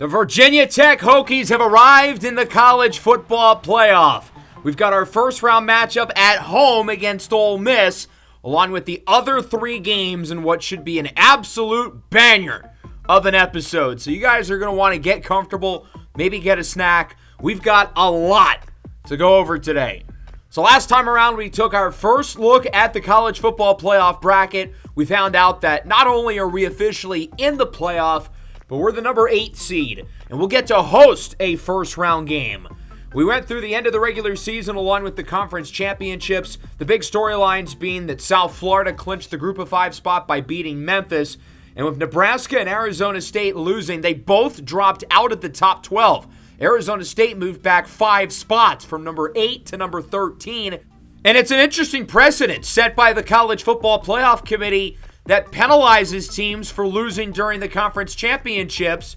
The Virginia Tech Hokies have arrived in the college football playoff. We've got our first round matchup at home against Ole Miss, along with the other three games in what should be an absolute banger of an episode. So you guys are going to want to get comfortable, maybe get a snack. We've got a lot to go over today. So last time around, we took our first look at the college football playoff bracket. We found out that not only are we officially in the playoff, but we're the number 8 seed, and we'll get to host a first-round game. We went through the end of the regular season along with the conference championships, the big storylines being that South Florida clinched the Group of 5 spot by beating Memphis, and with Nebraska and Arizona State losing, they both dropped out of the top 12. Arizona State moved back 5 spots from number 8 to number 13, and it's an interesting precedent set by the College Football Playoff Committee that penalizes teams for losing during the conference championships,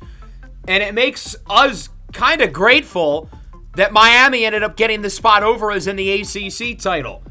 and it makes us kind of grateful that Miami ended up getting the spot over us in the ACC title.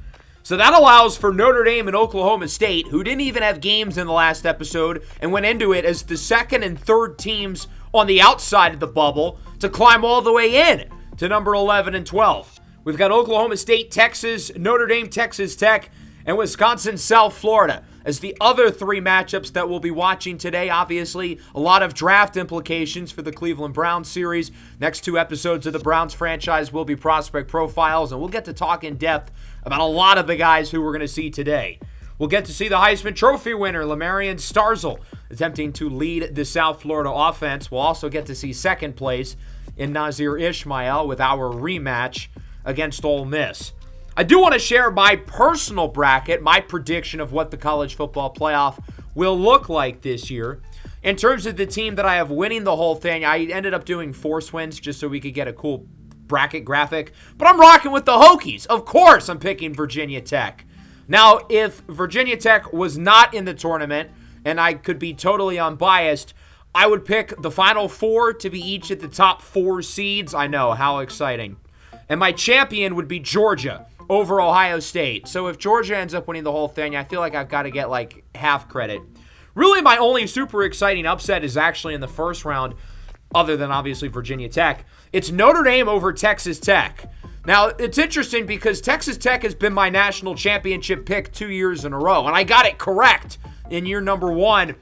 So that allows for Notre Dame and Oklahoma State, who didn't even have games in the last episode and went into it as the second and third teams on the outside of the bubble, to climb all the way in to number 11 and 12. We've got Oklahoma State, Texas, Notre Dame, Texas Tech, and Wisconsin, South Florida as the other three matchups that we'll be watching today. Obviously, a lot of draft implications for the Cleveland Browns series. Next 2 episodes of the Browns franchise will be prospect profiles, and we'll get to talk in depth about a lot of the guys who we're going to see today. We'll get to see the Heisman Trophy winner, Lamarian Starzl, attempting to lead the South Florida offense. We'll also get to see second place in Nazir Ismail with our rematch against Ole Miss. I do want to share my personal bracket, my prediction of what the college football playoff will look like this year. In terms of the team that I have winning the whole thing, I ended up doing force wins just so we could get a cool bracket graphic. But I'm rocking with the Hokies. Of course, I'm picking Virginia Tech. Now, if Virginia Tech was not in the tournament, and I could be totally unbiased, I would pick the Final Four to be each at the top 4 seeds. I know, how exciting. And my champion would be Georgia over Ohio State. So if Georgia ends up winning the whole thing, I feel like I've got to get like half credit. Really, my only super exciting upset is actually in the first round, other than obviously Virginia Tech. It's Notre Dame over Texas Tech. Now, it's interesting because Texas Tech has been my national championship pick 2 years in a row, and I got it correct in year number 1.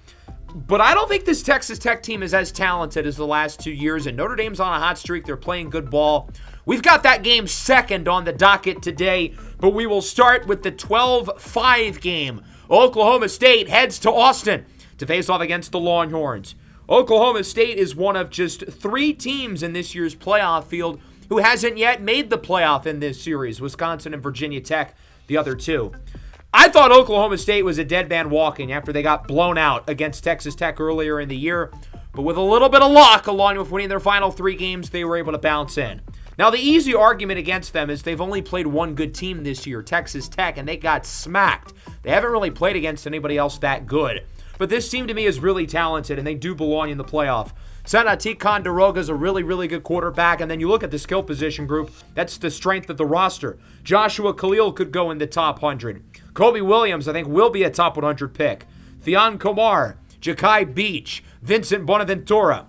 But I don't think this Texas Tech team is as talented as the last 2 years, and Notre Dame's on a hot streak. They're playing good ball. We've got that game second on the docket today, but we will start with the 12-5 game. Oklahoma State heads to Austin to face off against the Longhorns. Oklahoma State is one of just 3 teams in this year's playoff field who hasn't yet made the playoff in this series. Wisconsin and Virginia Tech, the other 2. I thought Oklahoma State was a dead man walking after they got blown out against Texas Tech earlier in the year, but with a little bit of luck, along with winning their final 3 games, they were able to bounce in. Now, the easy argument against them is they've only played one good team this year, Texas Tech, and they got smacked. They haven't really played against anybody else that good. But this team to me is really talented, and they do belong in the playoff. Sanati Kandaroga is a really, really good quarterback, and then you look at the skill position group, that's the strength of the roster. Joshua Khalil could go in the top 100. Kobe Williams, I think, will be a top 100 pick. Theon Komar, Ja'Kai Beach, Vincent Bonaventura.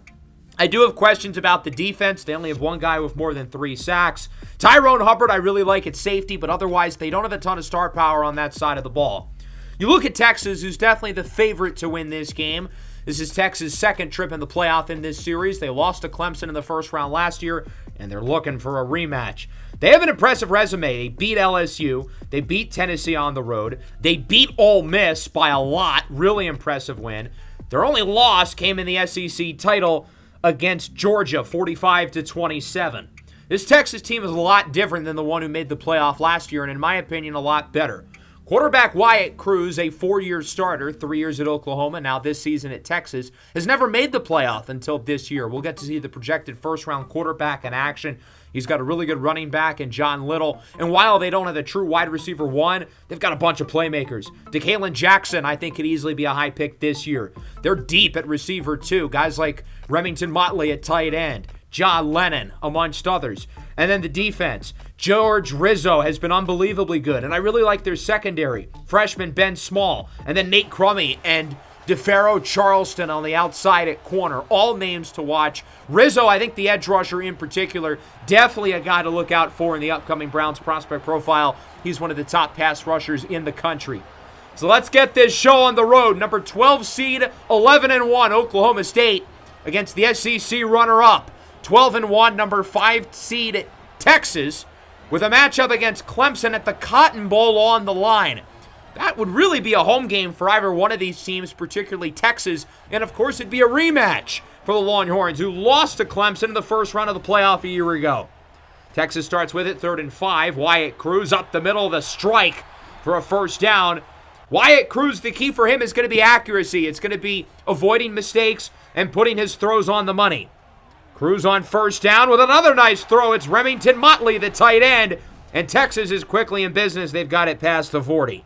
I do have questions about the defense. They only have one guy with more than 3 sacks. Tyrone Hubbard, I really like at safety, but otherwise they don't have a ton of star power on that side of the ball. You look at Texas, who's definitely the favorite to win this game. This is Texas' second trip in the playoff in this series. They lost to Clemson in the first round last year, and they're looking for a rematch. They have an impressive resume. They beat LSU. They beat Tennessee on the road. They beat Ole Miss by a lot. Really impressive win. Their only loss came in the SEC title against Georgia, 45-27. This Texas team is a lot different than the one who made the playoff last year, and in my opinion, a lot better. Quarterback Wyatt Cruz, a 4-year starter, 3 years at Oklahoma, now this season at Texas, has never made the playoff until this year. We'll get to see the projected first-round quarterback in action. He's got a really good running back in John Little. And while they don't have a true wide receiver 1, they've got a bunch of playmakers. DeKalen Jackson, I think, could easily be a high pick this year. They're deep at receiver 2. Guys like Remington Motley at tight end. John Lennon, amongst others. And then the defense. George Rizzo has been unbelievably good, and I really like their secondary. Freshman Ben Small, and then Nate Crummy and DeFaro, Charleston on the outside at corner. All names to watch. Rizzo, I think the edge rusher in particular, definitely a guy to look out for in the upcoming Browns prospect profile. He's one of the top pass rushers in the country. So let's get this show on the road. Number 12 seed, 11-1, Oklahoma State against the SEC runner-up. 12-1, number 5 seed, Texas, with a matchup against Clemson at the Cotton Bowl on the line. That would really be a home game for either one of these teams, particularly Texas. And, of course, it'd be a rematch for the Longhorns, who lost to Clemson in the first round of the playoff a year ago. Texas starts with it, 3rd and 5. Wyatt Cruz up the middle of the strike for a first down. Wyatt Cruz, the key for him is going to be accuracy. It's going to be avoiding mistakes and putting his throws on the money. Cruz on first down with another nice throw. It's Remington Motley, the tight end. And Texas is quickly in business. They've got it past the 40.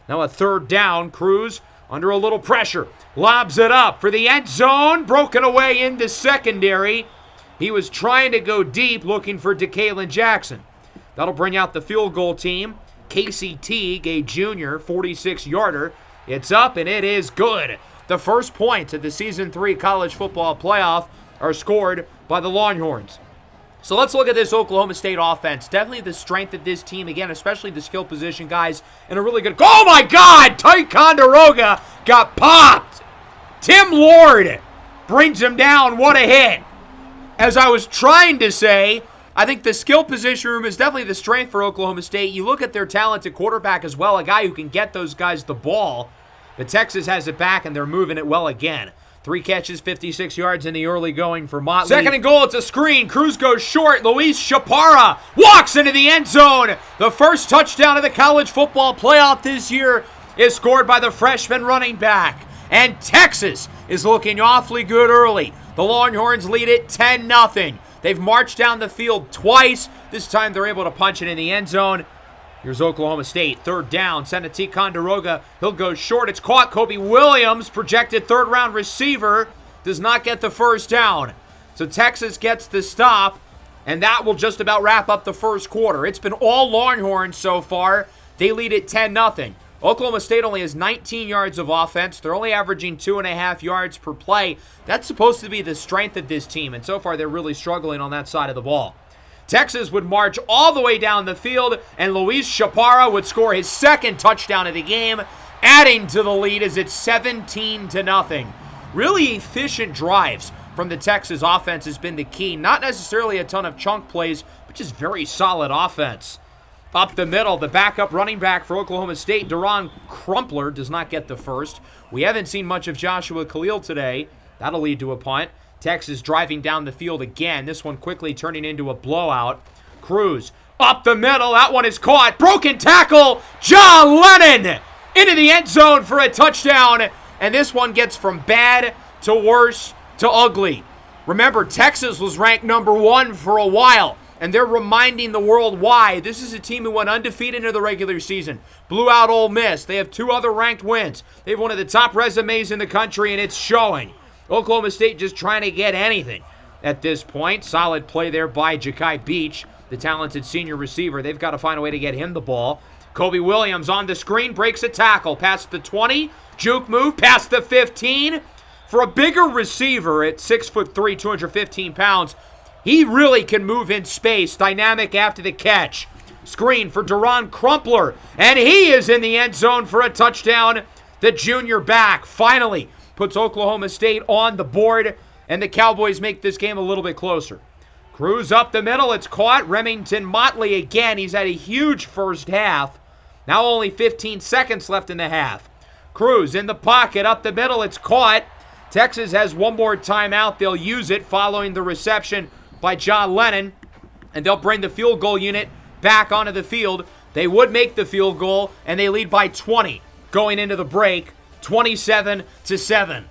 Now a 3rd down. Cruz under a little pressure. Lobs it up for the end zone. Broken away into secondary. He was trying to go deep looking for DeKalin Jackson. That'll bring out the field goal team. Casey Teague, a junior, 46-yarder. It's up, and it is good. The first points of the Season 3 college football playoff are scored by the Longhorns. So let's look at this Oklahoma State offense. Definitely the strength of this team, again, especially the skill position guys, and a really good... Oh, my God! Ticonderoga got popped! Tim Lord brings him down. What a hit! As I was trying to say... I think the skill position room is definitely the strength for Oklahoma State. You look at their talented quarterback as well, a guy who can get those guys the ball. But Texas has it back, and they're moving it well again. 3 catches, 56 yards in the early going for Motley. 2nd and goal, it's a screen. Cruz goes short. Luis Chaparra walks into the end zone. The first touchdown of the college football playoff this year is scored by the freshman running back. And Texas is looking awfully good early. The Longhorns lead it 10-0. They've marched down the field twice. This time they're able to punch it in the end zone. Here's Oklahoma State. 3rd down. Send it to Ticonderoga. He'll go short. It's caught. Kobe Williams, projected 3rd-round receiver, does not get the first down. So Texas gets the stop, and that will just about wrap up the first quarter. It's been all Longhorns so far. They lead it 10-0. Oklahoma State only has 19 yards of offense. They're only averaging 2.5 yards per play. That's supposed to be the strength of this team, and so far they're really struggling on that side of the ball. Texas would march all the way down the field, and Luis Chaparra would score his 2nd touchdown of the game, adding to the lead as it's 17-0. Really efficient drives from the Texas offense has been the key. Not necessarily a ton of chunk plays, but just very solid offense. Up the middle, the backup running back for Oklahoma State, Duron Crumpler, does not get the first. We haven't seen much of Joshua Khalil today. That'll lead to a punt. Texas driving down the field again. This one quickly turning into a blowout. Cruz up the middle. That one is caught. Broken tackle. John Lennon into the end zone for a touchdown. And this one gets from bad to worse to ugly. Remember, Texas was ranked number 1 for a while. And they're reminding the world why. This is a team who went undefeated into the regular season. Blew out Ole Miss. They have 2 other ranked wins. They have one of the top resumes in the country, and it's showing. Oklahoma State just trying to get anything at this point. Solid play there by Ja'Kai Beach, the talented senior receiver. They've got to find a way to get him the ball. Kobe Williams on the screen, breaks a tackle. Past the 20, juke move, past the 15. For a bigger receiver at 6'3", 215 pounds, he really can move in space. Dynamic after the catch. Screen for Duron Crumpler. And he is in the end zone for a touchdown. The junior back finally puts Oklahoma State on the board. And the Cowboys make this game a little bit closer. Cruz up the middle. It's caught. Remington Motley again. He's had a huge first half. Now only 15 seconds left in the half. Cruz in the pocket. Up the middle. It's caught. Texas has one more timeout. They'll use it following the reception by John Lennon, and they'll bring the field goal unit back onto the field. They would make the field goal, and they lead by 20 going into the break, 27-7.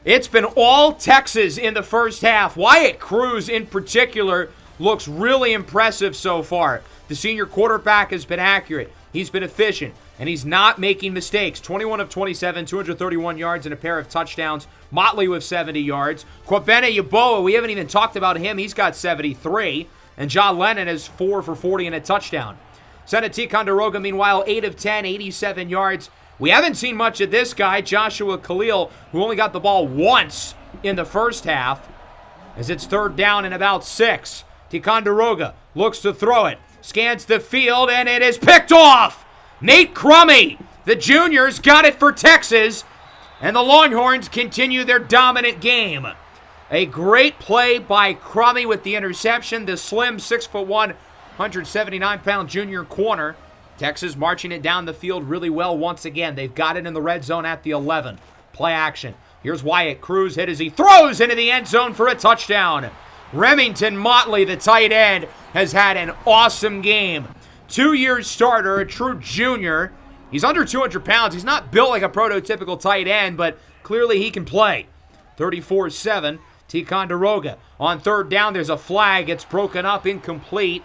It's been all Texas in the first half. Wyatt Cruz in particular looks really impressive so far. The senior quarterback has been accurate. He's been efficient, and he's not making mistakes. 21 of 27, 231 yards and a pair of touchdowns. Motley with 70 yards. Kwabena Yeboah, we haven't even talked about him. He's got 73. And John Lennon is 4 for 40 and a touchdown. Send it to Ticonderoga, meanwhile, 8 of 10, 87 yards We haven't seen much of this guy, Joshua Khalil, who only got the ball once in the first half, as it's 3rd down and about 6. Ticonderoga looks to throw it, scans the field, and it is picked off. Nate Crummy, the juniors, got it for Texas, and the Longhorns continue their dominant game. A great play by Crummy with the interception, the slim 6'1", 179-pound junior corner. Texas marching it down the field really well once again. They've got it in the red zone at the 11. Play action. Here's Wyatt Cruz hit as he throws into the end zone for a touchdown. Remington Motley, the tight end, has had an awesome game. 2-year starter, a true junior. He's under 200 pounds. He's not built like a prototypical tight end, but clearly he can play. 34-7, Ticonderoga. On 3rd down, there's a flag. It's broken up, incomplete.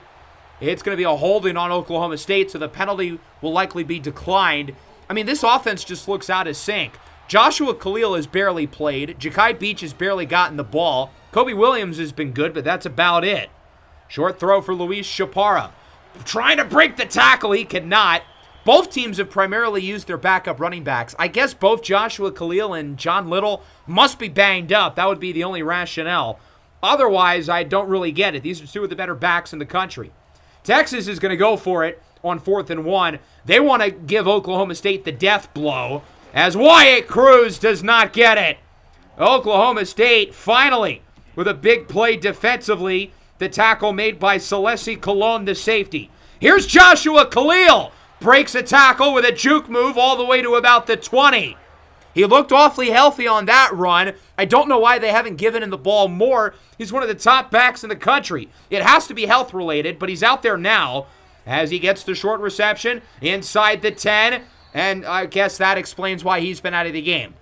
It's going to be a holding on Oklahoma State, so the penalty will likely be declined. I mean, this offense just looks out of sync. Joshua Khalil has barely played. Ja'Kai Beach has barely gotten the ball. Kobe Williams has been good, but that's about it. Short throw for Luis Chaparra. Trying to break the tackle, he cannot. Both teams have primarily used their backup running backs. I guess both Joshua Khalil and John Little must be banged up. That would be the only rationale. Otherwise, I don't really get it. These are 2 of the better backs in the country. Texas is going to go for it on 4th and 1. They want to give Oklahoma State the death blow, as Wyatt Cruz does not get it. Oklahoma State finally with a big play defensively. The tackle made by Celeste Colon, the safety. Here's Joshua Khalil. Breaks a tackle with a juke move all the way to about the 20. He looked awfully healthy on that run. I don't know why they haven't given him the ball more. He's one of the top backs in the country. It has to be health related, but he's out there now as he gets the short reception inside the 10, and I guess that explains why he's been out of the game.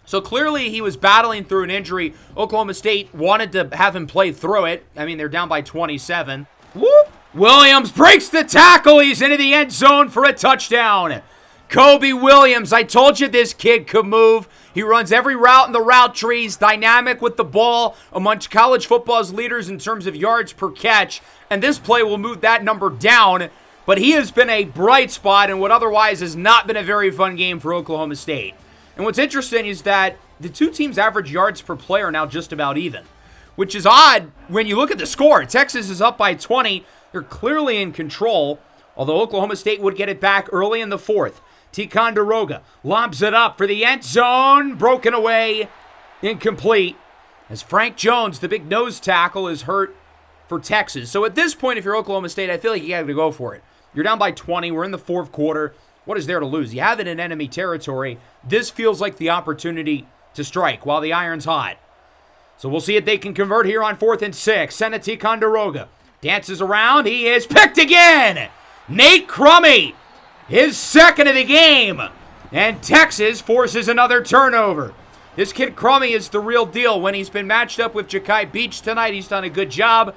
So clearly he was battling through an injury. Oklahoma State wanted to have him play through it. I mean, they're down by 27. Whoop! Williams breaks the tackle. He's into the end zone for a touchdown. Kobe Williams, I told you this kid could move. He runs every route in the route tree. He's dynamic with the ball amongst college football's leaders in terms of yards per catch. And this play will move that number down. But he has been a bright spot in what otherwise has not been a very fun game for Oklahoma State. And what's interesting is that the 2 teams' average yards per play are now just about even, which is odd when you look at the score. Texas is up by 20. They're clearly in control, although Oklahoma State would get it back early in the 4th. Ticonderoga lobs it up for the end zone. Broken away. Incomplete. As Frank Jones, the big nose tackle, is hurt for Texas. So at this point, if you're Oklahoma State, I feel like you got to go for it. You're down by 20. We're in the 4th quarter. What is there to lose? You have it in enemy territory. This feels like the opportunity to strike while the iron's hot. So we'll see if they can convert here on 4th and 6. Send it to Ticonderoga. Dances around. He is picked again. Nate Crummy, his 2nd of the game. And Texas forces another turnover. This kid Crummy is the real deal. When he's been matched up with Ja'Kai Beach tonight, he's done a good job.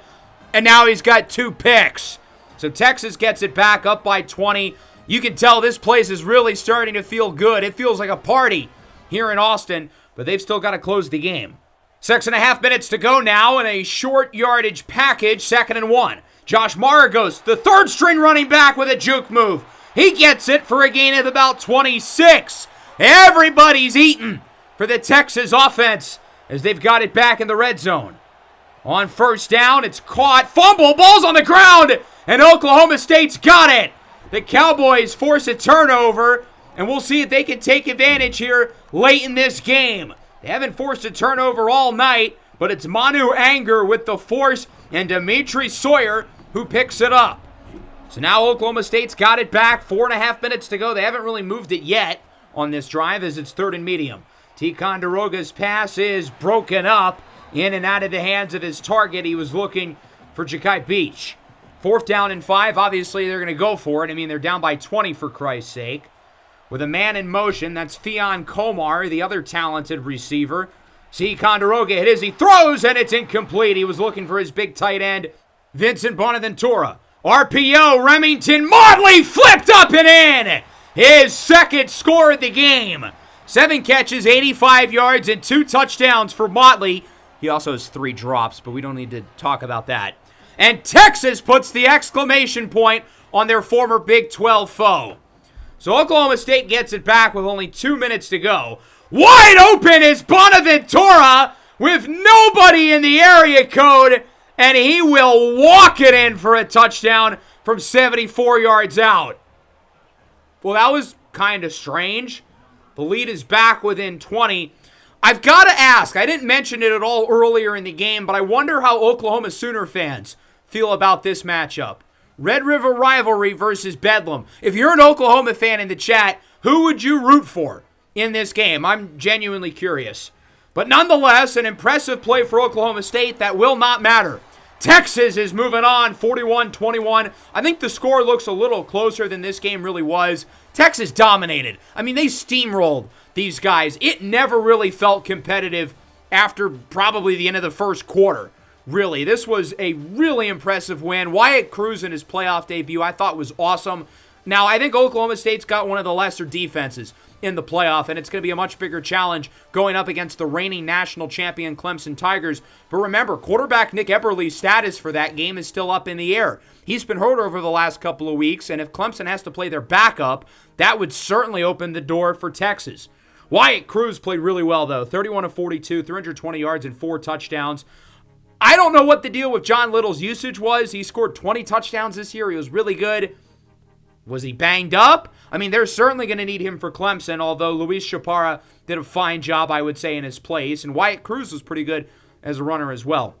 And now he's got 2 picks. So Texas gets it back up by 20. You can tell this place is really starting to feel good. It feels like a party here in Austin, but they've still got to close the game. 6.5 minutes to go now in a short yardage package, 2nd and 1. Josh Maragos, the 3rd string running back with a juke move. He gets it for a gain of about 26. Everybody's eating for the Texas offense as they've got it back in the red zone. On 1st down, it's caught. Fumble, ball's on the ground, and Oklahoma State's got it. The Cowboys force a turnover, and we'll see if they can take advantage here late in this game. They haven't forced a turnover all night, but it's Manu Anger with the force and Dimitri Sawyer who picks it up. So now Oklahoma State's got it back. 4.5 minutes to go. They haven't really moved it yet on this drive as it's 3rd and medium. Ticonderoga's pass is broken up in and out of the hands of his target. He was looking for Ja'Kai Beach. 4th down and 5. Obviously, they're going to go for it. I mean, they're down by 20 for Christ's sake. With a man in motion, that's Fion Komar, the other talented receiver. Ticonderoga hit as he throws, and it's incomplete. He was looking for his big tight end, Vincent Bonaventura. RPO, Remington Motley flipped up and in. His 2nd score of the game. 7 catches, 85 yards, and 2 touchdowns for Motley. He also has 3 drops, but we don't need to talk about that. And Texas puts the exclamation point on their former Big 12 foe. So Oklahoma State gets it back with only 2 minutes to go. Wide open is Bonaventura with nobody in the area code, and he will walk it in for a touchdown from 74 yards out. Well, that was kind of strange. The lead is back within 20. I've got to ask, I didn't mention it at all earlier in the game, but I wonder how Oklahoma Sooner fans feel about this matchup. Red River rivalry versus Bedlam. If you're an Oklahoma fan in the chat, who would you root for in this game? I'm genuinely curious. But nonetheless, an impressive play for Oklahoma State that will not matter. Texas is moving on, 41-21. I think the score looks a little closer than this game really was. Texas dominated. I mean, they steamrolled these guys. It never really felt competitive after probably the end of the first quarter. Really, this was a really impressive win. Wyatt Cruz in his playoff debut I thought was awesome. Now, I think Oklahoma State's got one of the lesser defenses in the playoff, and it's going to be a much bigger challenge going up against the reigning national champion Clemson Tigers. But remember, quarterback Nick Eberle's status for that game is still up in the air. He's been hurt over the last couple of weeks, and if Clemson has to play their backup, that would certainly open the door for Texas. Wyatt Cruz played really well, though. 31 of 42, 320 yards and 4 touchdowns. I don't know what the deal with John Little's usage was. He scored 20 touchdowns this year. He was really good. Was he banged up? I mean, they're certainly going to need him for Clemson, although Luis Chaparra did a fine job, I would say, in his place. And Wyatt Cruz was pretty good as a runner as well.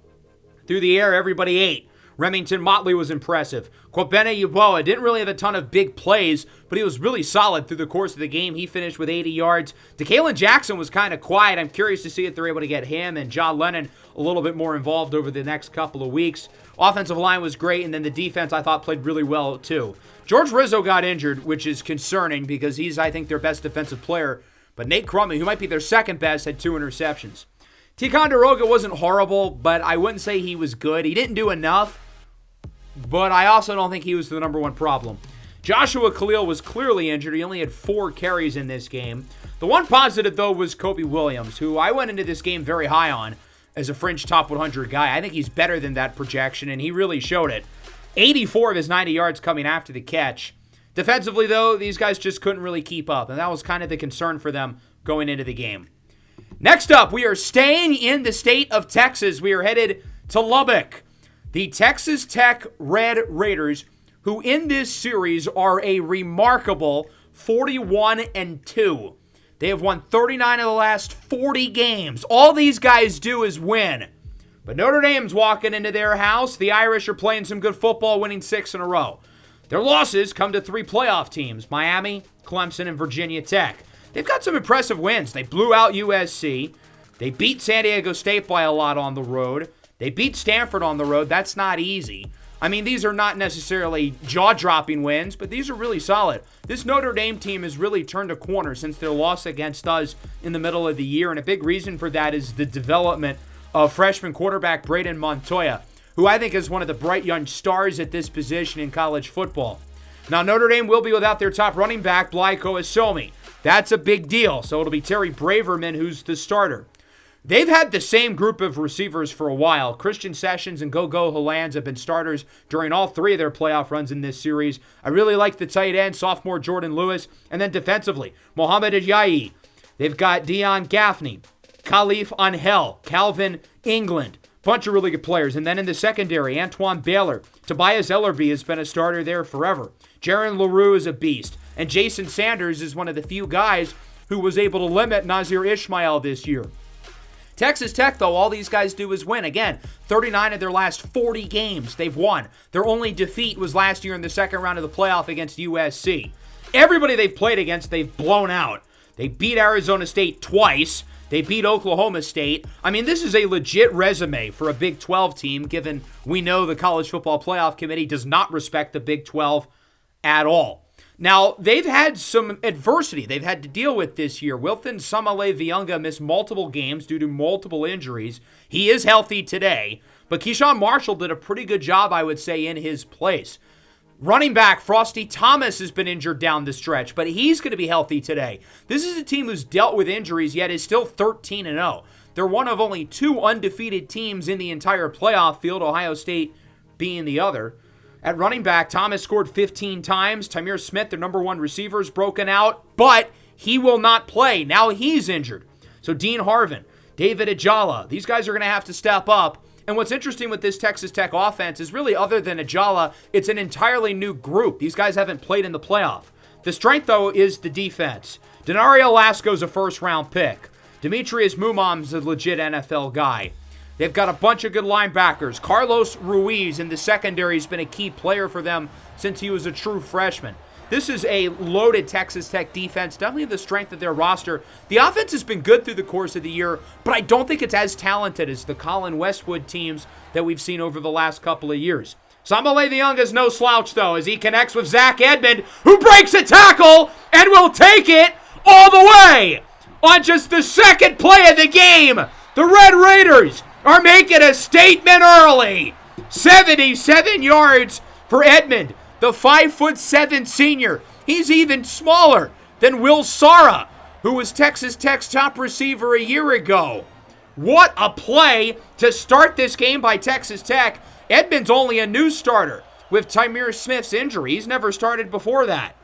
Through the air, everybody ate. Remington Motley was impressive. Kwabena Yeboah didn't really have a ton of big plays, but he was really solid through the course of the game. He finished with 80 yards. DeKalen Jackson was kind of quiet. I'm curious to see if they're able to get him and John Lennon a little bit more involved over the next couple of weeks. Offensive line was great, and then the defense I thought played really well too. George Rizzo got injured, which is concerning because he's, I think, their best defensive player. But Nate Crummy, who might be their second best, had 2 interceptions. Ticonderoga wasn't horrible, but I wouldn't say he was good. He didn't do enough, but I also don't think he was the number one problem. Joshua Khalil was clearly injured. He only had 4 carries in this game. The one positive, though, was Kobe Williams, who I went into this game very high on as a fringe top 100 guy. I think he's better than that projection, and he really showed it. 84 of his 90 yards coming after the catch. Defensively, though, these guys just couldn't really keep up, and that was kind of the concern for them going into the game. Next up, we are staying in the state of Texas. We are headed to Lubbock. The Texas Tech Red Raiders, who in this series are a remarkable 41-2. They have won 39 of the last 40 games. All these guys do is win. But Notre Dame's walking into their house. The Irish are playing some good football, winning 6 in a row. Their losses come to 3 playoff teams, Miami, Clemson, and Virginia Tech. They've got some impressive wins. They blew out USC. They beat San Diego State by a lot on the road. They beat Stanford on the road. That's not easy. I mean, these are not necessarily jaw-dropping wins, but these are really solid. This Notre Dame team has really turned a corner since their loss against us in the middle of the year, and a big reason for that is the development of freshman quarterback Braden Montoya, who I think is one of the bright young stars at this position in college football. Now, Notre Dame will be without their top running back, Blai Koasomi. That's a big deal, so it'll be Terry Braverman who's the starter. They've had the same group of receivers for a while. Christian Sessions and Gogo Hollands have been starters during all 3 of their playoff runs in this series. I really like the tight end, sophomore Jordan Lewis. And then defensively, Mohamed Ajayi. They've got Dion Gaffney, Khalif Angel, Calvin England. Bunch of really good players. And then in the secondary, Antoine Baylor. Tobias Ellerby has been a starter there forever. Jaron LaRue is a beast. And Jason Sanders is one of the few guys who was able to limit Nazir Ishmael this year. Texas Tech, though, all these guys do is win. Again, 39 of their last 40 games they've won. Their only defeat was last year in the second round of the playoff against USC. Everybody they've played against, they've blown out. They beat Arizona State twice. They beat Oklahoma State. I mean, this is a legit resume for a Big 12 team, given we know the College Football Playoff Committee does not respect the Big 12 at all. Now, they've had some adversity they've had to deal with this year. Wilton Samale Viunga missed multiple games due to multiple injuries. He is healthy today, but Keyshawn Marshall did a pretty good job, I would say, in his place. Running back Frosty Thomas has been injured down the stretch, but he's going to be healthy today. This is a team who's dealt with injuries, yet is still 13-0. They're one of only 2 undefeated teams in the entire playoff field, Ohio State being the other. At running back, Thomas scored 15 times. Tymeer Smith, their number one receiver, is broken out, but he will not play. Now he's injured. So Dean Harvin, David Ajala, these guys are going to have to step up. And what's interesting with this Texas Tech offense is really, other than Ajala, it's an entirely new group. These guys haven't played in the playoff. The strength, though, is the defense. Denario Lasco's a first-round pick. Demetrius Mumam's a legit NFL guy. They've got a bunch of good linebackers. Carlos Ruiz in the secondary has been a key player for them since he was a true freshman. This is a loaded Texas Tech defense, definitely the strength of their roster. The offense has been good through the course of the year, but I don't think it's as talented as the Colin Westwood teams that we've seen over the last couple of years. Samale Viunga's no slouch, though, as he connects with Zach Edmond, who breaks a tackle and will take it all the way. On just the second play of the game, the Red Raiders are making a statement early. 77 yards for Edmond, the 5'7" senior. He's even smaller than Will Sara, who was Texas Tech's top receiver a year ago. What a play to start this game by Texas Tech. Edmond's only a new starter with Tymeer Smith's injury. He's never started before that.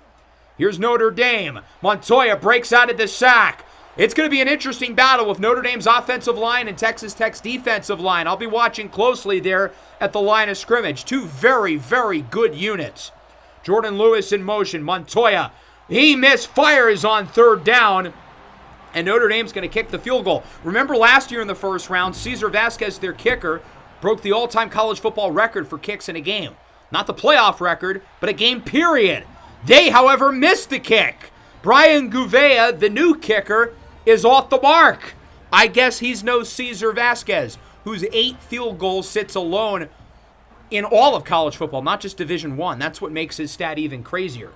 Here's Notre Dame. Montoya breaks out of the sack. It's going to be an interesting battle with Notre Dame's offensive line and Texas Tech's defensive line. I'll be watching closely there at the line of scrimmage. Two very, very good units. Jordan Lewis in motion. Montoya, he misfires on third down, and Notre Dame's going to kick the field goal. Remember last year in the first round, Cesar Vasquez, their kicker, broke the all-time college football record for kicks in a game. Not the playoff record, but a game period. They, however, missed the kick. Brian Gouveia, the new kicker, is off the mark. I guess he's no Cesar Vasquez, whose 8 field goals sits alone in all of college football, not just Division I. That's what makes his stat even crazier.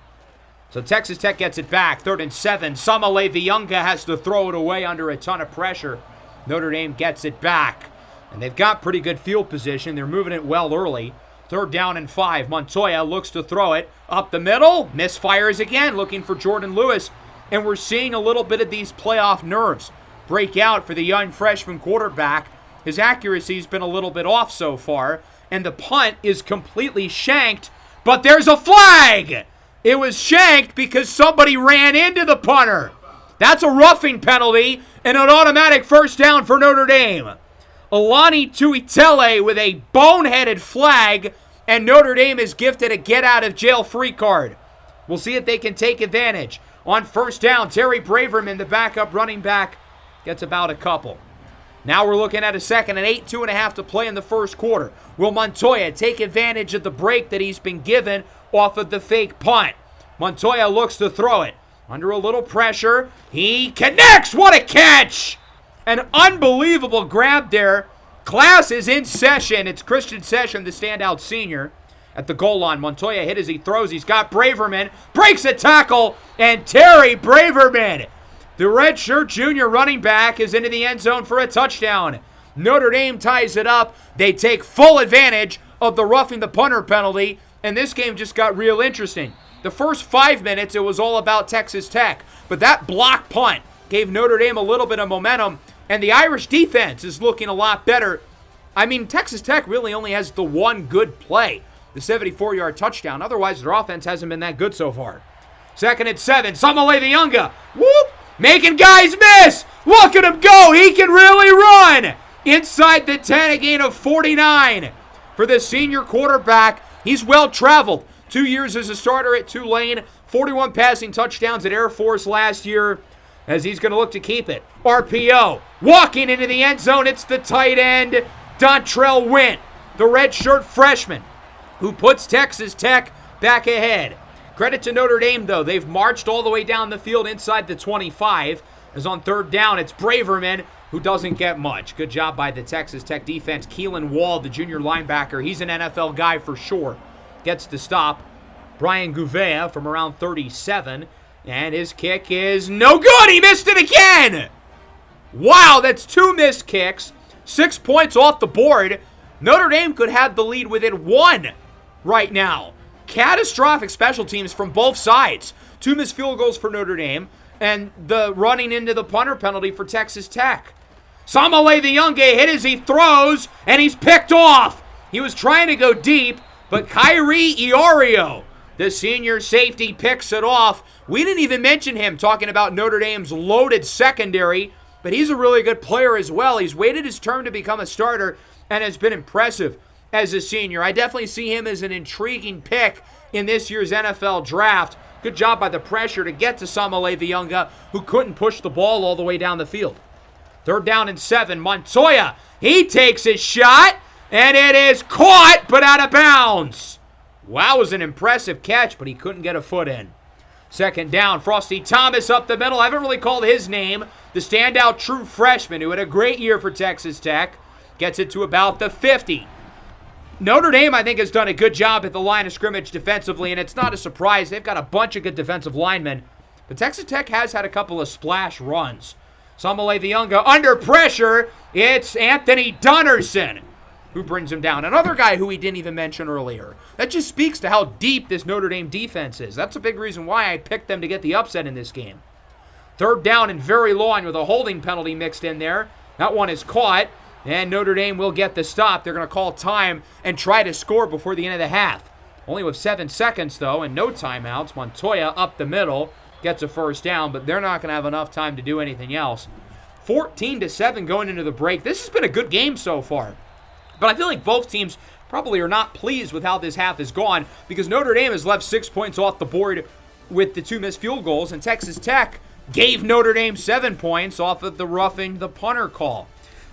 So Texas Tech gets it back, 3rd and 7. Samale Viunga has to throw it away under a ton of pressure. Notre Dame gets it back, and they've got pretty good field position. They're moving it well early. 3rd down and 5. Montoya looks to throw it up the middle. Misfires again, looking for Jordan Lewis. And we're seeing a little bit of these playoff nerves break out for the young freshman quarterback. His accuracy's been a little bit off so far, and the punt is completely shanked, but there's a flag! It was shanked because somebody ran into the punter. That's a roughing penalty and an automatic first down for Notre Dame. Alani Tuitele with a boneheaded flag, and Notre Dame is gifted a get-out-of-jail-free card. We'll see if they can take advantage. On first down, Terry Braverman, the backup running back, gets about a couple. Now we're looking at a 2nd and 8, 2.5 to play in the first quarter. Will Montoya take advantage of the break that he's been given off of the fake punt? Montoya looks to throw it. Under a little pressure, he connects! What a catch! An unbelievable grab there. Class is in session. It's Christian Session, the standout senior. At the goal line, Montoya hit as he throws. He's got Braverman, breaks a tackle, and Terry Braverman, the redshirt junior running back, is into the end zone for a touchdown. Notre Dame ties it up. They take full advantage of the roughing the punter penalty, and this game just got real interesting. The first 5 minutes, it was all about Texas Tech, but that block punt gave Notre Dame a little bit of momentum, and the Irish defense is looking a lot better. I mean, Texas Tech really only has the one good play, the 74-yard touchdown. Otherwise, their offense hasn't been that good so far. 2nd and 7. Samale Viunga. Whoop! Making guys miss. Look at him go. He can really run. Inside the 10, a gain of 49. For the senior quarterback, he's well-traveled. 2 years as a starter at Tulane. 41 passing touchdowns at Air Force last year, as he's going to look to keep it. RPO. Walking into the end zone. It's the tight end, Dontrell Wint, the redshirt freshman, who puts Texas Tech back ahead. Credit to Notre Dame, though. They've marched all the way down the field inside the 25. As on 3rd down, it's Braverman, who doesn't get much. Good job by the Texas Tech defense. Keelan Wall, the junior linebacker, he's an NFL guy for sure, gets the stop. Brian Gouveia from around 37, and his kick is no good. He missed it again. Wow, that's 2 missed kicks. 6 points off the board. Notre Dame could have the lead within 1 right now. Catastrophic special teams from both sides. 2 missed field goals for Notre Dame, and the running into the punter penalty for Texas Tech. Samale Viunga hit as he throws, and he's picked off. He was trying to go deep, but Kyrie Iorio, the senior safety, picks it off. We didn't even mention him talking about Notre Dame's loaded secondary, but he's a really good player as well. He's waited his turn to become a starter and has been impressive as a senior. I definitely see him as an intriguing pick in this year's NFL draft. Good job by the pressure to get to Samale Viyunga, who couldn't push the ball all the way down the field. 3rd down and 7. Montoya, he takes his shot, and it is caught, but out of bounds. Wow, it was an impressive catch, but he couldn't get a foot in. 2nd down, Frosty Thomas up the middle. I haven't really called his name. The standout true freshman who had a great year for Texas Tech gets it to about the 50. Notre Dame, I think, has done a good job at the line of scrimmage defensively, and it's not a surprise. They've got a bunch of good defensive linemen, but Texas Tech has had a couple of splash runs. Samale Viyunga under pressure. It's Anthony Donnerson who brings him down. Another guy who we didn't even mention earlier. That just speaks to how deep this Notre Dame defense is. That's a big reason why I picked them to get the upset in this game. 3rd down and very long with a holding penalty mixed in there. That one is caught. And Notre Dame will get the stop. They're going to call time and try to score before the end of the half. Only with 7 seconds, though, and no timeouts. Montoya up the middle gets a 1st down, but they're not going to have enough time to do anything else. 14-7 going into the break. This has been a good game so far. But I feel like both teams probably are not pleased with how this half has gone because Notre Dame has left 6 points off the board with the 2 missed field goals, and Texas Tech gave Notre Dame 7 points off of the roughing the punter call.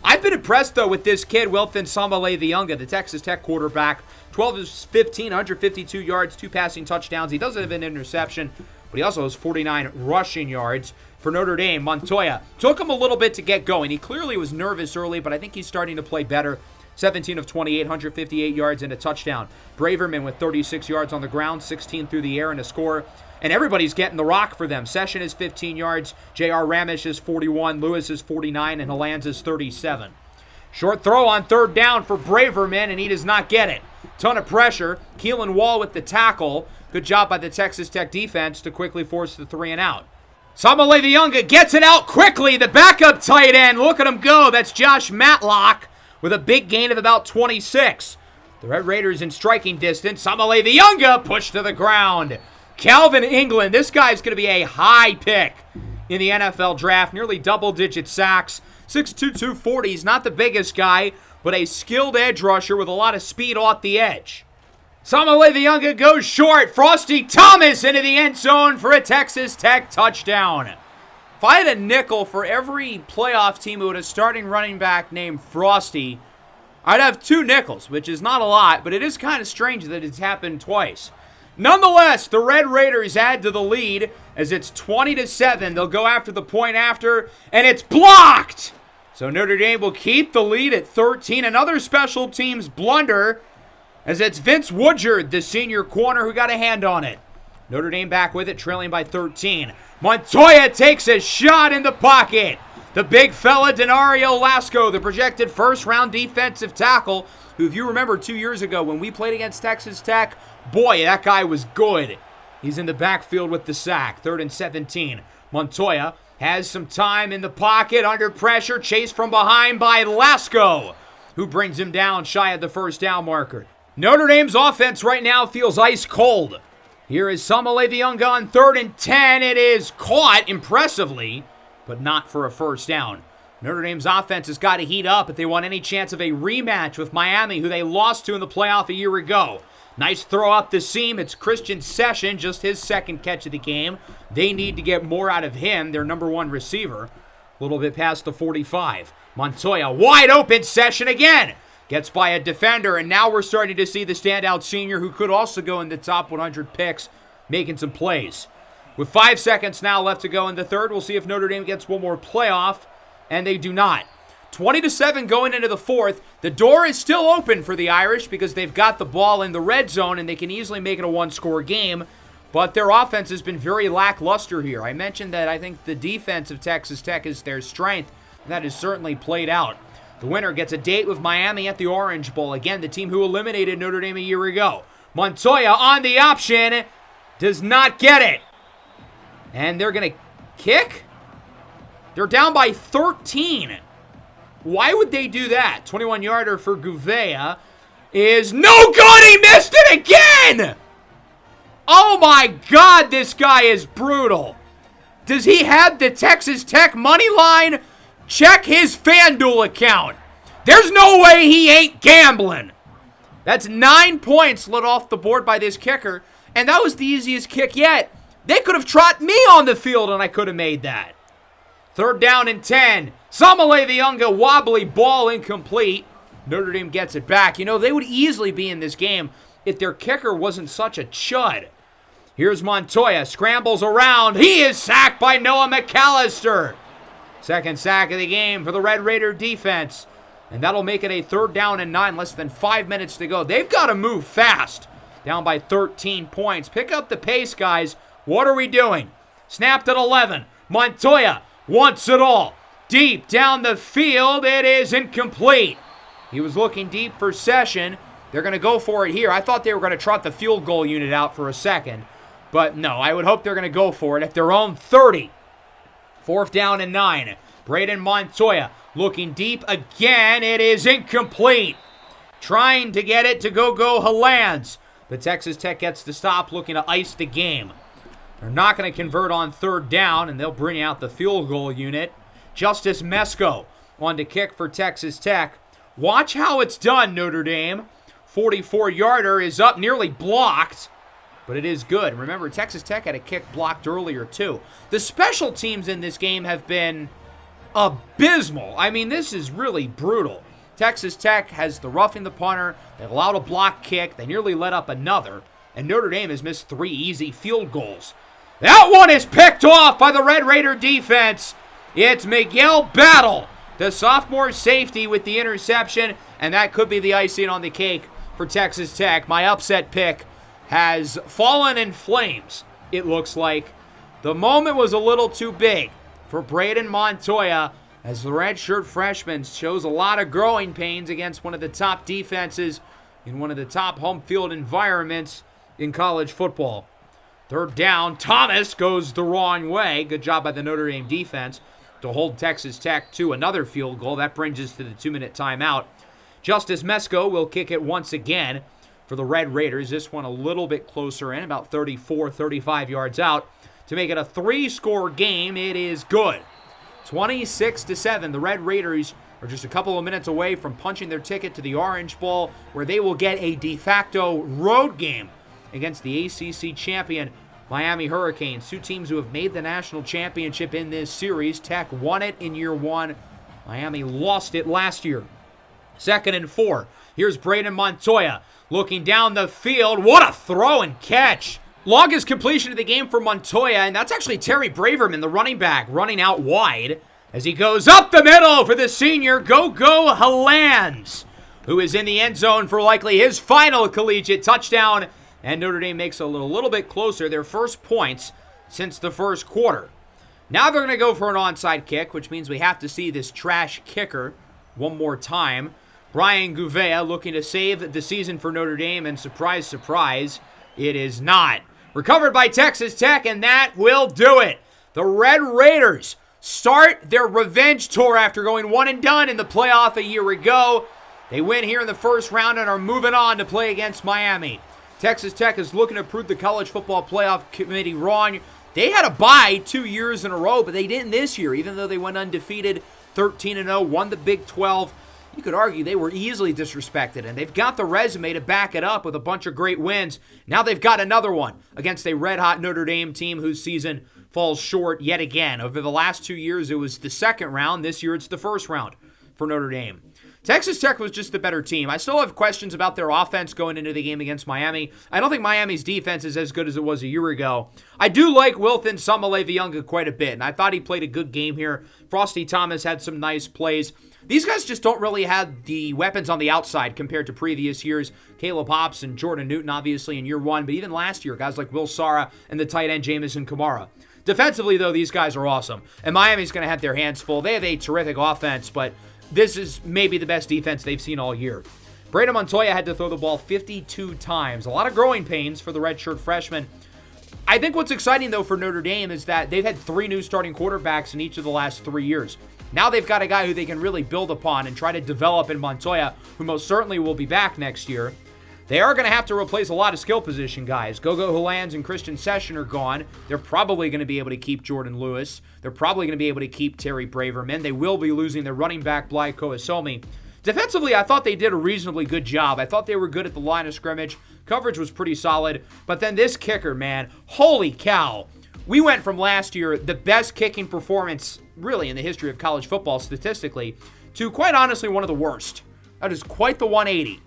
I've been impressed, though, with this kid, Wilton Samale Viyunga, the Texas Tech quarterback. 12 of 15, 152 yards, 2 passing touchdowns. He doesn't have an interception, but he also has 49 rushing yards. For Notre Dame, Montoya took him a little bit to get going. He clearly was nervous early, but I think he's starting to play better. 17 of 28, 158 yards and a touchdown. Braverman with 36 yards on the ground, 16 through the air and a score. And everybody's getting the rock for them. Session is 15 yards. J.R. Ramish is 41. Lewis is 49. And Halanz is 37. Short throw on 3rd down for Braverman, and he does not get it. Ton of pressure. Keelan Wall with the tackle. Good job by the Texas Tech defense to quickly force the 3 and out. Samale Viyunga gets it out quickly. The backup tight end. Look at him go. That's Josh Matlock with a big gain of about 26. The Red Raiders in striking distance. Samale Viyunga pushed to the ground. Calvin England, this guy's going to be a high pick in the NFL draft. Nearly double-digit sacks. 6'2", 240. He's not the biggest guy, but a skilled edge rusher with a lot of speed off the edge. Samale Viyunga goes short. Frosty Thomas into the end zone for a Texas Tech touchdown. If I had a nickel for every playoff team who had a starting running back named Frosty, I'd have 2 nickels, which is not a lot, but it is kind of strange that it's happened twice. Nonetheless, the Red Raiders add to the lead as it's 20-7. They'll go after the point after, and it's blocked. So Notre Dame will keep the lead at 13. Another special teams blunder as it's Vince Woodard, the senior corner, who got a hand on it. Notre Dame back with it, trailing by 13. Montoya takes a shot in the pocket. The big fella, Denario Lasco, the projected first-round defensive tackle, who, if you remember 2 years ago when we played against Texas Tech, boy, that guy was good. He's in the backfield with the sack. 3rd and 17. Montoya has some time in the pocket, under pressure, chased from behind by Lasco, who brings him down shy of the 1st down marker. Notre Dame's offense right now feels ice cold. Here is Samale Viyunga on 3rd and 10. It is caught impressively, but not for a 1st down. Notre Dame's offense has got to heat up if they want any chance of a rematch with Miami, who they lost to in the playoff a year ago. Nice throw up the seam. It's Christian Session, just his 2nd catch of the game. They need to get more out of him, their number 1 receiver. A little bit past the 45. Montoya, wide open. Session again. Gets by a defender, and now we're starting to see the standout senior, who could also go in the top 100 picks, making some plays. With 5 seconds now left to go in the 3rd, we'll see if Notre Dame gets one more playoff, and they do not. 20-7 going into the 4th. The door is still open for the Irish because they've got the ball in the red zone and they can easily make it a 1-score game, but their offense has been very lackluster here. I mentioned that I think the defense of Texas Tech is their strength, and that has certainly played out. The winner gets a date with Miami at the Orange Bowl. Again, the team who eliminated Notre Dame a year ago. Montoya on the option, does not get it. And they're going to kick? They're down by 13. Why would they do that? 21-yarder for Gouveia. is no good. He missed it again. Oh my God, this guy is brutal. Does he have the Texas Tech money line? Check his FanDuel account. There's no way he ain't gambling. That's 9 points let off the board by this kicker, and that was the easiest kick yet. They could have trotted me on the field, and I could have made that. 3rd down and 10. Samaleviunga wobbly ball incomplete. Notre Dame gets it back. You know, they would easily be in this game if their kicker wasn't such a chud. Here's Montoya, scrambles around. He is sacked by Noah McAllister. 2nd sack of the game for the Red Raider defense. And that'll make it a 3rd down and 9, less than 5 minutes to go. They've got to move fast. Down by 13 points. Pick up the pace, guys. What are we doing? Snapped at 11. Montoya wants it all. Deep down the field. It is incomplete. He was looking deep for Session. They're going to go for it here. I thought they were going to trot the field goal unit out for a second. But no, I would hope they're going to go for it at their own 30. 4th down and 9. Braden Montoya looking deep again. It is incomplete. Trying to get it to go Halands. But Texas Tech gets the stop, looking to ice the game. They're not going to convert on 3rd down, and they'll bring out the field goal unit. Justice Mesco on to kick for Texas Tech. Watch how it's done, Notre Dame. 44-yarder is up, nearly blocked, but it is good. Remember, Texas Tech had a kick blocked earlier, too. The special teams in this game have been abysmal. I mean, this is really brutal. Texas Tech has the roughing the punter. They allowed a block kick. They nearly let up another. And Notre Dame has missed 3 easy field goals. That one is picked off by the Red Raider defense. It's Miguel Battle, the sophomore safety, with the interception. And that could be the icing on the cake for Texas Tech. My upset pick has fallen in flames, it looks like. The moment was a little too big for Braden Montoya, as the redshirt freshman shows a lot of growing pains against one of the top defenses in one of the top home field environments in college football. 3rd down, Thomas goes the wrong way. Good job by the Notre Dame defense to hold Texas Tech to another field goal. That brings us to the 2-minute timeout. Justice Mesco will kick it once again for the Red Raiders. This one a little bit closer in, about 34, 35 yards out. To make it a 3-score game, it is good. 26-7. The Red Raiders are just a couple of minutes away from punching their ticket to the Orange Bowl, where they will get a de facto road game against the ACC champion Miami Hurricanes. 2 teams who have made the national championship in this series. Tech won it in year 1. Miami lost it last year. 2nd and 4. Here's Braden Montoya looking down the field. What a throw and catch. Longest completion of the game for Montoya, and that's actually Terry Braverman, the running back, running out wide as he goes up the middle for the senior Go Halands, who is in the end zone for likely his final collegiate touchdown. And Notre Dame makes it a little bit closer, their first points since the first quarter. Now they're going to go for an onside kick, which means we have to see this trash kicker one more time. Brian Gouveia looking to save the season for Notre Dame, and surprise, surprise, it is not. Recovered by Texas Tech, and that will do it. The Red Raiders start their revenge tour after going one and done in the playoff a year ago. They win here in the first round and are moving on to play against Miami. Texas Tech is looking to prove the College Football Playoff Committee wrong. They had a bye 2 years in a row, but they didn't this year, even though they went undefeated, 13-0, won the Big 12. You could argue they were easily disrespected, and they've got the resume to back it up with a bunch of great wins. Now they've got another one against a red-hot Notre Dame team whose season falls short yet again. Over the last 2 years, it was the second round. This year, it's the first round for Notre Dame. Texas Tech was just the better team. I still have questions about their offense going into the game against Miami. I don't think Miami's defense is as good as it was a year ago. I do like Wilton Samaleviunga quite a bit, and I thought he played a good game here. Frosty Thomas had some nice plays. These guys just don't really have the weapons on the outside compared to previous years. Caleb Hobbs and Jordan Newton, obviously, in year 1, but even last year, guys like Will Sara and the tight end Jamison Kamara. Defensively, though, these guys are awesome, and Miami's going to have their hands full. They have a terrific offense, but this is maybe the best defense they've seen all year. Braden Montoya had to throw the ball 52 times. A lot of growing pains for the redshirt freshman. I think what's exciting, though, for Notre Dame is that they've had 3 new starting quarterbacks in each of the last 3 years. Now they've got a guy who they can really build upon and try to develop in Montoya, who most certainly will be back next year. They are going to have to replace a lot of skill position guys. Gogo Hollands and Christian Session are gone. They're probably going to be able to keep Jordan Lewis. They're probably going to be able to keep Terry Braverman. They will be losing their running back, Bly Koasomi. Defensively, I thought they did a reasonably good job. I thought they were good at the line of scrimmage. Coverage was pretty solid. But then this kicker, man, holy cow. We went from last year, the best kicking performance really in the history of college football statistically, to quite honestly one of the worst. That is quite the 180.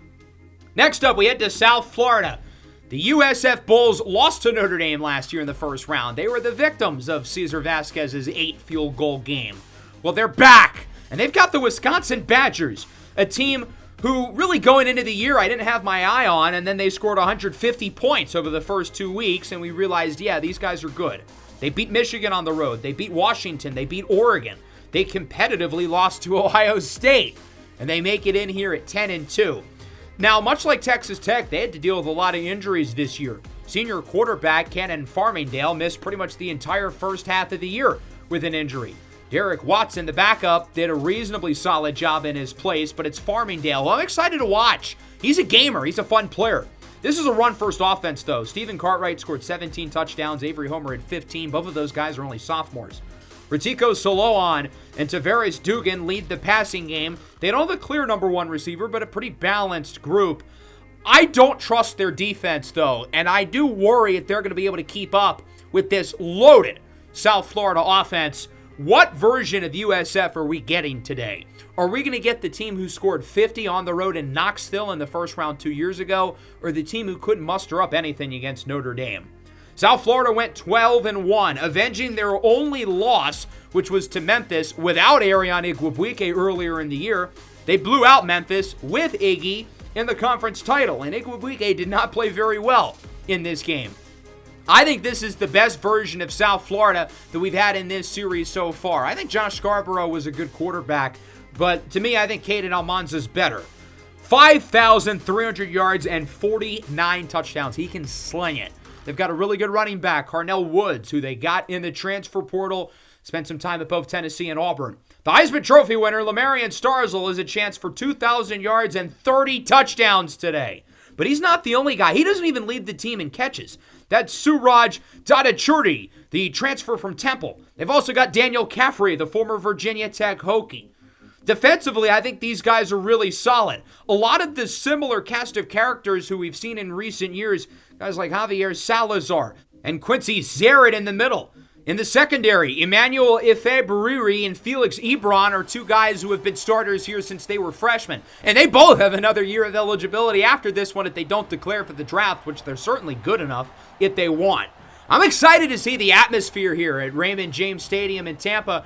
Next up, we head to South Florida. The USF Bulls lost to Notre Dame last year in the first round. They were the victims of Cesar Vasquez's 8 field goal game. Well, they're back, and they've got the Wisconsin Badgers, a team who really going into the year I didn't have my eye on, and then they scored 150 points over the first 2 weeks, and we realized, yeah, these guys are good. They beat Michigan on the road. They beat Washington. They beat Oregon. They competitively lost to Ohio State, and they make it in here at 10-2. Now, much like Texas Tech, they had to deal with a lot of injuries this year. Senior quarterback Cannon Farmingdale missed pretty much the entire first half of the year with an injury. Derek Watson, the backup, did a reasonably solid job in his place, but it's Farmingdale, who I'm excited to watch. He's a gamer. He's a fun player. This is a run-first offense, though. Stephen Cartwright scored 17 touchdowns. Avery Homer had 15. Both of those guys are only sophomores. Retico Soloan and Tavares Dugan lead the passing game. They don't have a clear number one receiver, but a pretty balanced group. I don't trust their defense, though, and I do worry if they're going to be able to keep up with this loaded South Florida offense. What version of USF are we getting today? Are we going to get the team who scored 50 on the road in Knoxville in the first round 2 years ago, or the team who couldn't muster up anything against Notre Dame? South Florida went 12-1, avenging their only loss, which was to Memphis without Arion Igwebuike earlier in the year. They blew out Memphis with Iggy in the conference title, and Igwebuike did not play very well in this game. I think this is the best version of South Florida that we've had in this series so far. I think Josh Scarborough was a good quarterback, but to me, I think Caden Almanza's better. 5,300 yards and 49 touchdowns. He can sling it. They've got a really good running back, Carnell Woods, who they got in the transfer portal, spent some time at both Tennessee and Auburn. The Heisman Trophy winner, Lamarian Starzl, has a chance for 2,000 yards and 30 touchdowns today. But he's not the only guy. He doesn't even lead the team in catches. That's Suraj Dadachurdi, the transfer from Temple. They've also got Daniel Caffrey, the former Virginia Tech Hokie. Defensively, I think these guys are really solid. A lot of the similar cast of characters who we've seen in recent years, guys like Javier Salazar and Quincy Zaret in the middle. In the secondary, Emmanuel Ife-Bariri and Felix Ebron are two guys who have been starters here since they were freshmen. And they both have another year of eligibility after this one if they don't declare for the draft, which they're certainly good enough if they want. I'm excited to see the atmosphere here at Raymond James Stadium in Tampa.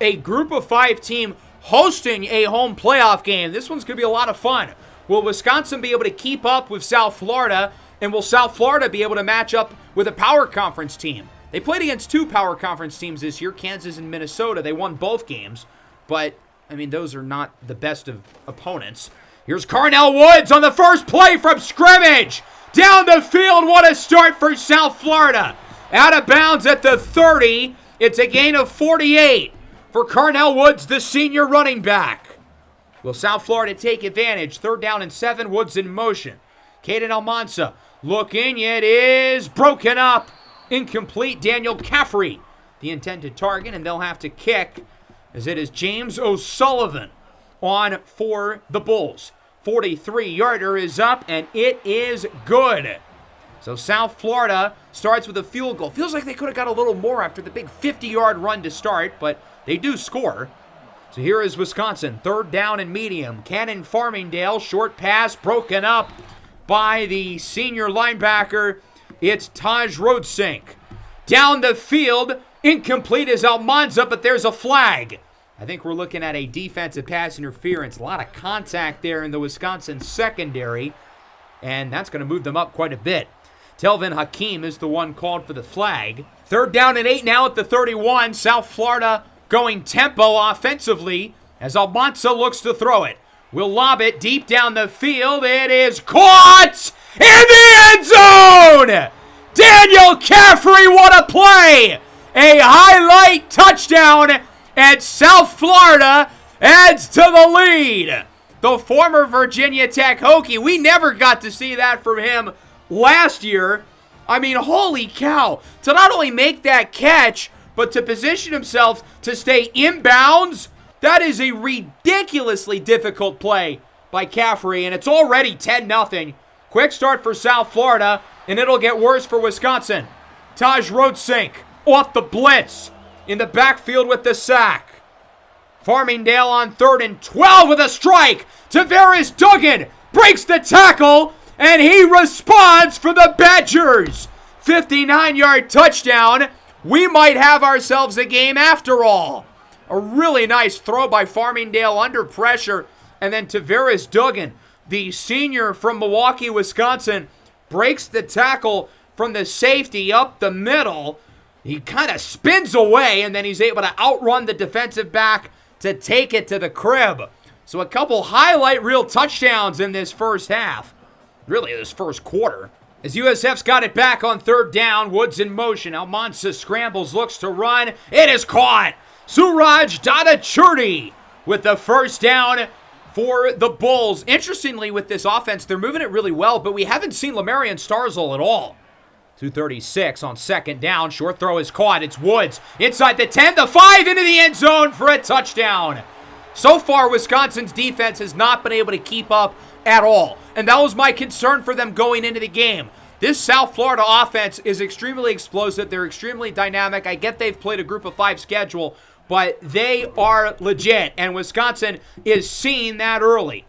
A group of 5 team hosting a home playoff game. This one's going to be a lot of fun. Will Wisconsin be able to keep up with South Florida? And will South Florida be able to match up with a power conference team? They played against 2 power conference teams this year, Kansas and Minnesota. They won both games, but, I mean, those are not the best of opponents. Here's Carnell Woods on the first play from scrimmage. Down the field, what a start for South Florida. Out of bounds at the 30. It's a gain of 48 for Carnell Woods, the senior running back. Will South Florida take advantage? 3rd down and 7, Woods in motion. Caden Almanza looking, it is broken up. Incomplete. Daniel Caffrey, the intended target, and they'll have to kick as it is James O'Sullivan on for the Bulls. 43-yarder is up, and it is good. So South Florida starts with a field goal. Feels like they could have got a little more after the big 50-yard run to start, but they do score. So here is Wisconsin, 3rd down and medium. Cannon Farmingdale, short pass broken up by the senior linebacker. It's Taj Roadsink. Down the field, incomplete is Almanza, but there's a flag. I think we're looking at a defensive pass interference. A lot of contact there in the Wisconsin secondary, and that's going to move them up quite a bit. Telvin Hakeem is the one called for the flag. 3rd down and 8 now at the 31. South Florida going tempo offensively as Almanza looks to throw it. Will lob it deep down the field. It is caught in the end zone! Daniel Caffrey, what a play! A highlight touchdown and South Florida adds to the lead. The former Virginia Tech Hokie, we never got to see that from him last year. I mean, holy cow. To not only make that catch, but to position himself to stay inbounds, that is a ridiculously difficult play by Caffrey, and it's already 10-0. Quick start for South Florida, and it'll get worse for Wisconsin. Taj Rotsink off the blitz in the backfield with the sack. Farmingdale on 3rd and 12 with a strike. Tavares Duggan breaks the tackle, and he responds for the Badgers. 59-yard touchdown. We might have ourselves a game after all. A really nice throw by Farmingdale under pressure. And then Tavares Duggan, the senior from Milwaukee, Wisconsin, breaks the tackle from the safety up the middle. He kind of spins away, and then he's able to outrun the defensive back to take it to the crib. So a couple highlight reel touchdowns in this first half. Really, this first quarter. As USF's got it back on 3rd down, Woods in motion. Almanza scrambles, looks to run. It is caught. Suraj Dadachurti with the first down for the Bulls. Interestingly, with this offense, they're moving it really well, but we haven't seen Lamarian Starzl at all. 2:36 on 2nd down. Short throw is caught. It's Woods inside the 10, the 5, into the end zone for a touchdown. So far, Wisconsin's defense has not been able to keep up at all, and that was my concern for them going into the game. This South Florida offense is extremely explosive. They're extremely dynamic. I get they've played a group of 5 schedule, but they are legit, and Wisconsin is seeing that early.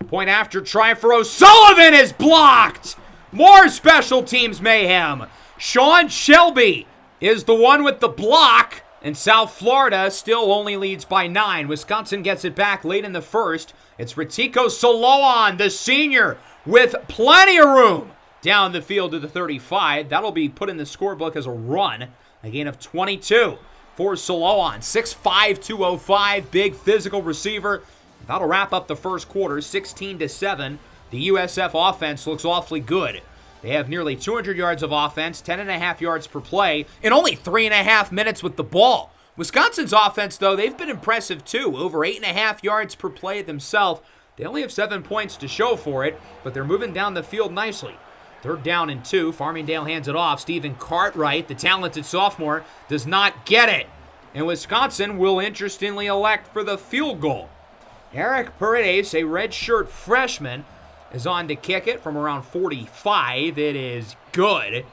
Point after try for O'Sullivan is blocked. More special teams mayhem. Sean Shelby is the one with the block, and South Florida still only leads by 9. Wisconsin gets it back late in the first. It's Ratiko Soloan, the senior, with plenty of room down the field to the 35. That'll be put in the scorebook as a run. A gain of 22 for Soloan. 6'5", 205, big physical receiver. That'll wrap up the first quarter, 16-7. The USF offense looks awfully good. They have nearly 200 yards of offense, 10.5 yards per play, and only 3.5 minutes with the ball. Wisconsin's offense, though, they've been impressive too. Over 8.5 yards per play themselves. They only have 7 points to show for it, but they're moving down the field nicely. 3rd down and 2. Farmingdale hands it off. Stephen Cartwright, the talented sophomore, does not get it. And Wisconsin will interestingly elect for the field goal. Eric Paredes, a redshirt freshman, is on to kick it from around 45. It is good.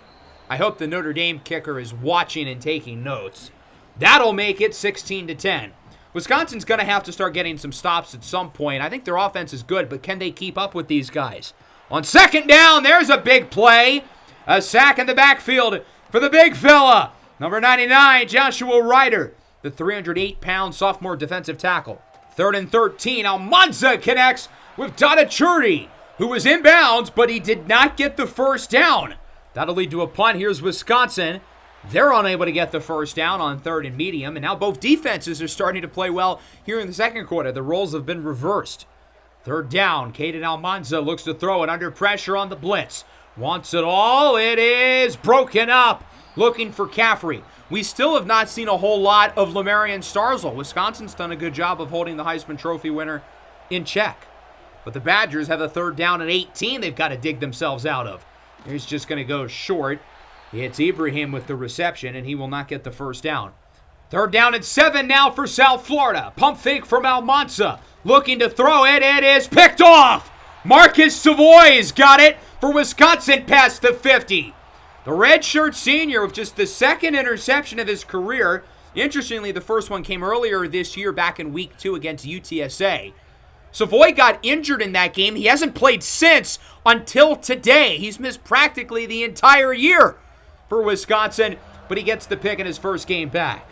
I hope the Notre Dame kicker is watching and taking notes. That'll make it 16-10. Wisconsin's going to have to start getting some stops at some point. I think their offense is good, but can they keep up with these guys? On 2nd down, there's a big play. A sack in the backfield for the big fella. Number 99, Joshua Ryder, the 308-pound sophomore defensive tackle. 3rd and 13, Almanza connects with Dadachurti, who was inbounds, but he did not get the first down. That'll lead to a punt. Here's Wisconsin. They're unable to get the first down on 3rd and medium, and now both defenses are starting to play well here in the second quarter. The roles have been reversed. 3rd down, Caden Almanza looks to throw it under pressure on the blitz. Wants it all. It is broken up. Looking for Caffrey. We still have not seen a whole lot of Lamarian Starzl. Wisconsin's done a good job of holding the Heisman Trophy winner in check. But the Badgers have a 3rd down and 18 they've got to dig themselves out of. He's just going to go short. It's Ibrahim with the reception, and he will not get the first down. 3rd down and 7 now for South Florida. Pump fake from Almanza. Looking to throw it. It is picked off. Marcus Savoy's got it for Wisconsin past the 50. The redshirt senior with just the 2nd interception of his career. Interestingly, the first one came earlier this year back in week 2 against UTSA. Savoy got injured in that game. He hasn't played since until today. He's missed practically the entire year for Wisconsin, but he gets the pick in his first game back.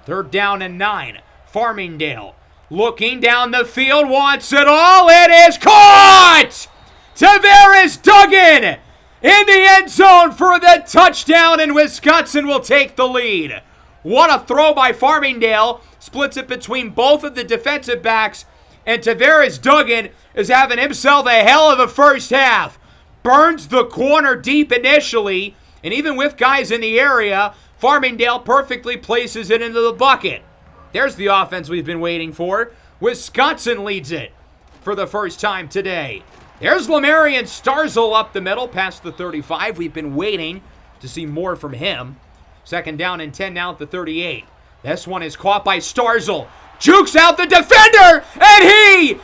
3rd down and 9. Farmingdale looking down the field, wants it all. It is caught! Tavares Duggan in the end zone for the touchdown, and Wisconsin will take the lead. What a throw by Farmingdale. Splits it between both of the defensive backs, and Tavares Duggan is having himself a hell of a first half. Burns the corner deep initially, and even with guys in the area, Farmingdale perfectly places it into the bucket. There's the offense we've been waiting for. Wisconsin leads it for the first time today. There's Lamarian Starzl up the middle past the 35. We've been waiting to see more from him. Second down and 10 now at the 38. This one is caught by Starzl. Jukes out the defender, and he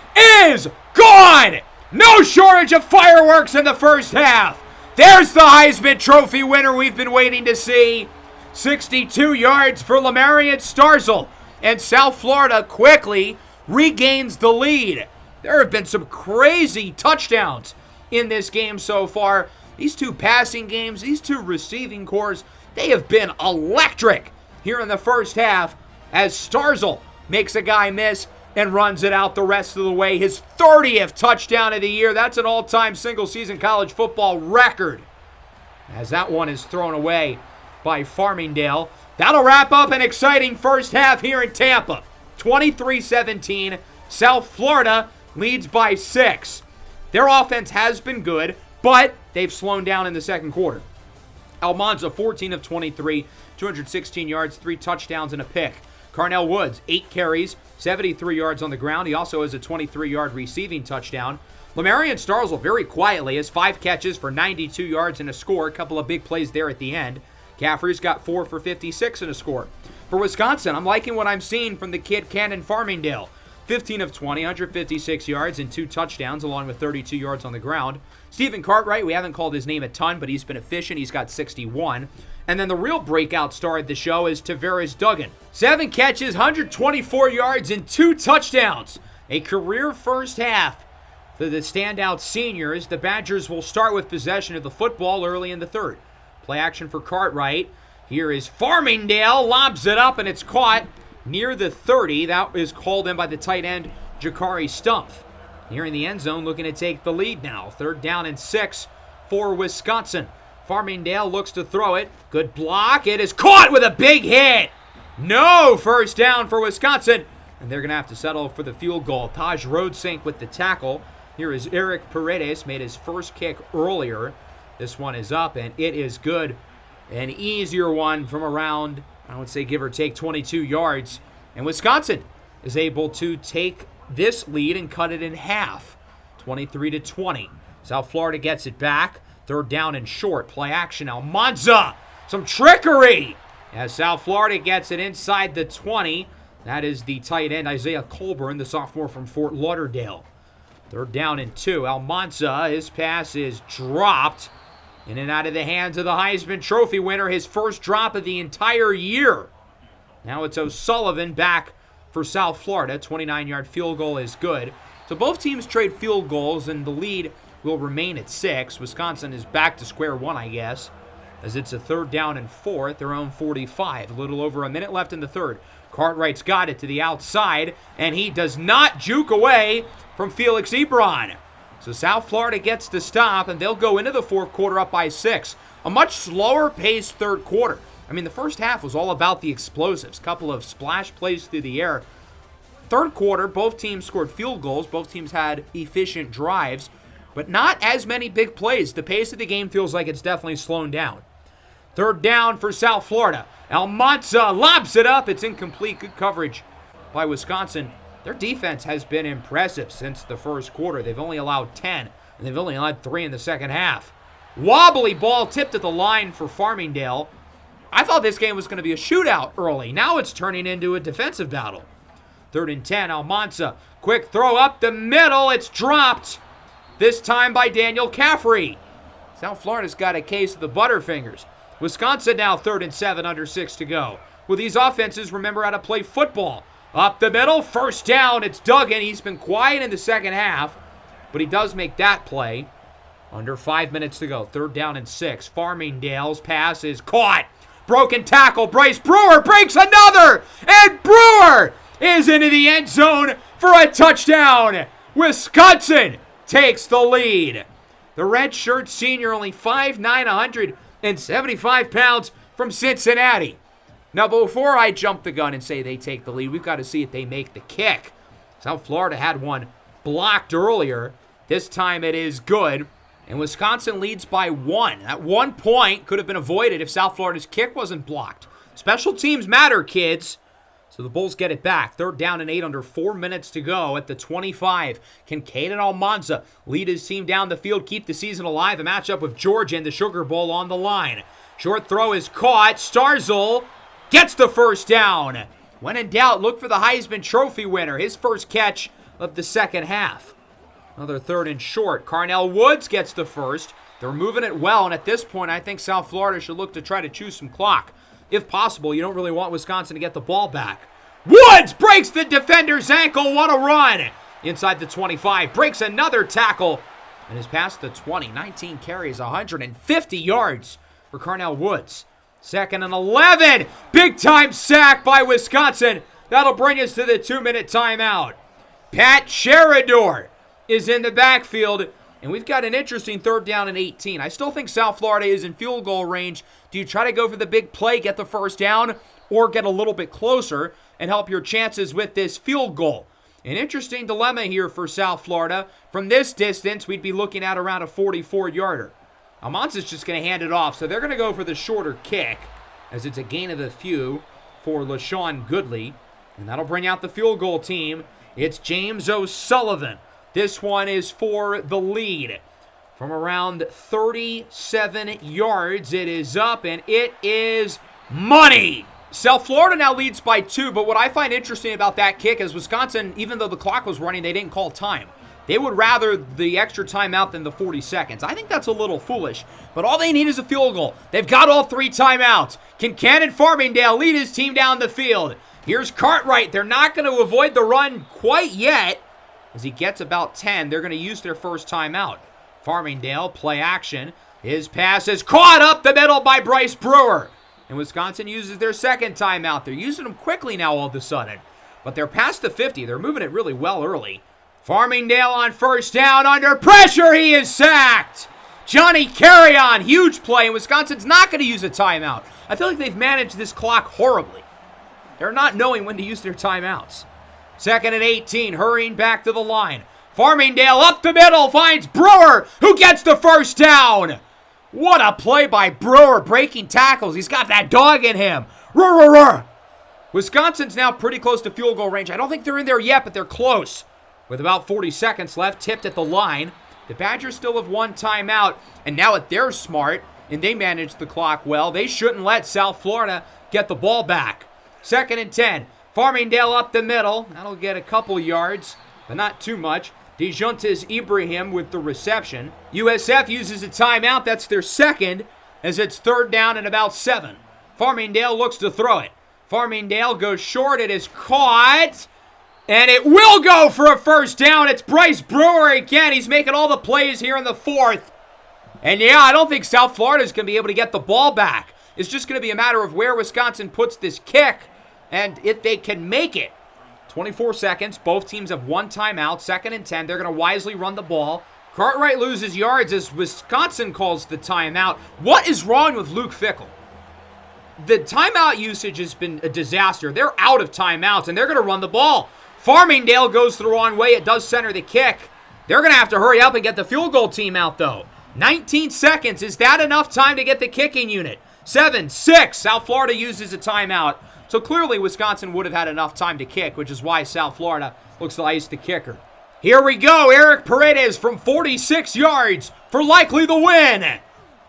is gone! No shortage of fireworks in the first half. There's the Heisman Trophy winner we've been waiting to see. 62 yards for Lamarian Starzl. And South Florida quickly regains the lead. There have been some crazy touchdowns in this game so far. These two passing games, these two receiving cores, they have been electric here in the first half as Starzl makes a guy miss and runs it out the rest of the way. His 30th touchdown of the year. That's an all-time single-season college football record. As that one is thrown away by Farmingdale. That'll wrap up an exciting first half here in Tampa. 23-17. South Florida leads by 6. Their offense has been good, but they've slowed down in the second quarter. Almanza, 14 of 23, 216 yards, 3 touchdowns, and a pick. Carnell Woods, 8 carries, 73 yards on the ground. He also has a 23-yard receiving touchdown. Lamarian Starzl, very quietly, has 5 catches for 92 yards and a score. A couple of big plays there at the end. Caffrey's got 4 for 56 and a score. For Wisconsin, I'm liking what I'm seeing from the kid Cannon Farmingdale. 15 of 20, 156 yards and 2 touchdowns, along with 32 yards on the ground. Stephen Cartwright, we haven't called his name a ton, but he's been efficient. He's got 61. And then the real breakout star of the show is Tavares Duggan. 7 catches, 124 yards, and 2 touchdowns. A career first half for the standout seniors. The Badgers will start with possession of the football early in the third. Play action for Cartwright. Here is Farmingdale, lobs it up, and it's caught near the 30. That is called in by the tight end, Jakari Stumpf. Here in the end zone, looking to take the lead now. 3rd down and 6 for Wisconsin. Farmingdale looks to throw it. Good block. It is caught with a big hit. No first down for Wisconsin. And they're going to have to settle for the field goal. Taj Roadsink with the tackle. Here is Eric Paredes, made his first kick earlier. This one is up, and it is good. An easier one from around, I would say, give or take 22 yards. And Wisconsin is able to take this lead and cut it in half, 23-20. South Florida gets it back. 3rd down and short. Play action. Almanza. Some trickery as South Florida gets it inside the 20. That is the tight end, Isaiah Colburn, the sophomore from Fort Lauderdale. 3rd down and 2. Almanza, his pass is dropped. In and out of the hands of the Heisman Trophy winner, his first drop of the entire year. Now it's O'Sullivan back for South Florida. 29-yard field goal is good. So both teams trade field goals, and the lead will remain at 6. Wisconsin is back to square one, I guess, as it's a 3rd down and 4 at their own 45. A little over a minute left in the third. Cartwright's got it to the outside, and he does not juke away from Felix Ebron. So South Florida gets the stop, and they'll go into the fourth quarter up by 6. A much slower-paced third quarter. I mean, the first half was all about the explosives. Couple of splash plays through the air. Third quarter, both teams scored field goals. Both teams had efficient drives, but not as many big plays. The pace of the game feels like it's definitely slowing down. 3rd down for South Florida. Almanza lobs it up. It's incomplete. Good coverage by Wisconsin. Their defense has been impressive since the first quarter. They've only allowed 10, and they've only allowed 3 in the second half. Wobbly ball tipped at the line for Farmingdale. I thought this game was going to be a shootout early. Now it's turning into a defensive battle. 3rd and 10, Almanza. Quick throw up the middle. It's dropped. This time by Daniel Caffrey. South Florida's got a case of the Butterfingers. Wisconsin now 3rd and 7, under 6 to go. Well, these offenses remember how to play football. Up the middle, 1st down. It's Duggan. He's been quiet in the second half, but he does make that play. Under 5 minutes to go. 3rd down and 6. Farmingdale's pass is caught. Broken tackle. Bryce Brewer breaks another, and Brewer is into the end zone for a touchdown. Wisconsin takes the lead. The redshirt senior, only 5'9", 175 pounds, from Cincinnati. Now, before I jump the gun and say they take the lead, we've got to see if they make the kick. South Florida had one blocked earlier. This time it is good. And Wisconsin leads by 1. That 1 point could have been avoided if South Florida's kick wasn't blocked. Special teams matter, kids. So the Bulls get it back. 3rd down and 8 under 4 minutes to go at the 25. Can Caden Almanza lead his team down the field, keep the season alive? A matchup with Georgia in the Sugar Bowl on the line. Short throw is caught. Starzl gets the first down. When in doubt, look for the Heisman Trophy winner. His first catch of the second half. Another 3rd and short. Carnell Woods gets the first. They're moving it well, and at this point, I think South Florida should look to try to chew some clock. If possible, you don't really want Wisconsin to get the ball back. Woods breaks the defender's ankle. What a run! Inside the 25, breaks another tackle, and is past the 20. 19 carries, 150 yards for Carnell Woods. 2nd and 11. Big-time sack by Wisconsin. That'll bring us to the 2-minute timeout. Pat Cherador is in the backfield, and we've got an interesting 3rd down and 18. I still think South Florida is in field goal range. Do you try to go for the big play, get the first down, or get a little bit closer and help your chances with this field goal? An interesting dilemma here for South Florida. From this distance, we'd be looking at around a 44-yarder. Almanza's just going to hand it off, so they're going to go for the shorter kick, as it's a gain of a few for LaShawn Goodley, and that'll bring out the field goal team. It's James O'Sullivan. This one is for the lead. From around 37 yards, it is up, and it is money. South Florida now leads by 2, but what I find interesting about that kick is Wisconsin, even though the clock was running, they didn't call time. They would rather the extra timeout than the 40 seconds. I think that's a little foolish, but all they need is a field goal. They've got all 3 timeouts. Can Cannon Farmingdale lead his team down the field? Here's Cartwright. They're not going to avoid the run quite yet. As he gets about 10, they're going to use their first timeout. Farmingdale, play action. His pass is caught up the middle by Bryce Brewer. And Wisconsin uses their second timeout. They're using them quickly now all of a sudden. But they're past the 50. They're moving it really well early. Farmingdale on first down. Under pressure, he is sacked. Johnny Carrion, huge play. And Wisconsin's not going to use a timeout. I feel like they've managed this clock horribly. They're not knowing when to use their timeouts. 2nd and 18, hurrying back to the line. Farmingdale up the middle, finds Brewer, who gets the first down. What a play by Brewer, breaking tackles. He's got that dog in him. Roar. Wisconsin's now pretty close to field goal range. I don't think they're in there yet, but they're close. With about 40 seconds left, tipped at the line. The Badgers still have 1 timeout, and now if they're smart and they manage the clock well, they shouldn't let South Florida get the ball back. 2nd and 10. Farmingdale up the middle. That'll get a couple yards, but not too much. DeJuntis Ibrahim with the reception. USF uses a timeout. That's their second, as it's 3rd down and about 7. Farmingdale looks to throw it. Farmingdale goes short. It is caught, and it will go for a first down. It's Bryce Brewer again. He's making all the plays here in the 4th. And yeah, I don't think South Florida is going to be able to get the ball back. It's just going to be a matter of where Wisconsin puts this kick and if they can make it. 24 seconds. Both teams have 1 timeout. 2nd and 10. They're going to wisely run the ball. Cartwright loses yards as Wisconsin calls the timeout. What is wrong with Luke Fickell? The timeout usage has been a disaster. They're out of timeouts, and they're going to run the ball. Farmingdale goes the wrong way. It does center the kick. They're going to have to hurry up and get the field goal team out, though. 19 seconds. Is that enough time to get the kicking unit? 7, 6. South Florida uses a timeout. So clearly Wisconsin would have had enough time to kick, which is why South Florida looks to ice the kicker. Here we go. Eric Paredes from 46 yards for likely the win.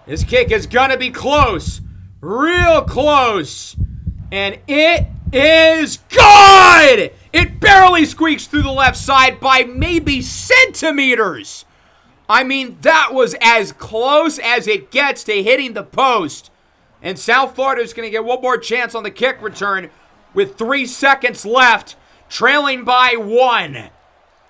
This kick is going to be close. Real close. And it is good! It barely squeaks through the left side by maybe centimeters. I mean, that was as close as it gets to hitting the post. And South Florida is going to get one more chance on the kick return with 3 seconds left, trailing by 1.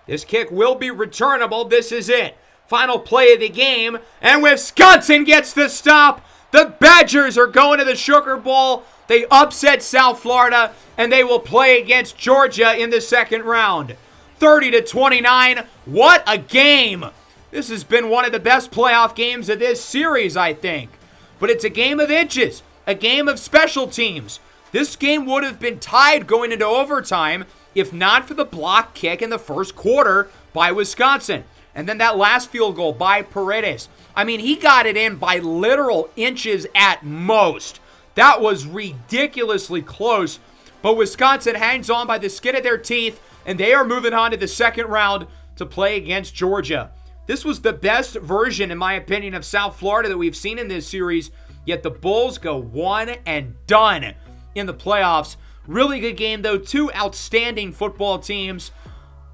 This kick will be returnable. This is it. Final play of the game, and Wisconsin gets the stop. The Badgers are going to the Sugar Bowl. They upset South Florida, and they will play against Georgia in the second round. 30-29. What a game. This has been one of the best playoff games of this series, I think. But it's a game of inches, a game of special teams. This game would have been tied going into overtime if not for the block kick in the first quarter by Wisconsin. And then that last field goal by Paredes. I mean, he got it in by literal inches at most. That was ridiculously close. But Wisconsin hangs on by the skin of their teeth, and they are moving on to the second round to play against Georgia. This was the best version, in my opinion, of South Florida that we've seen in this series, yet the Bulls go one and done in the playoffs. Really good game, though. Two outstanding football teams.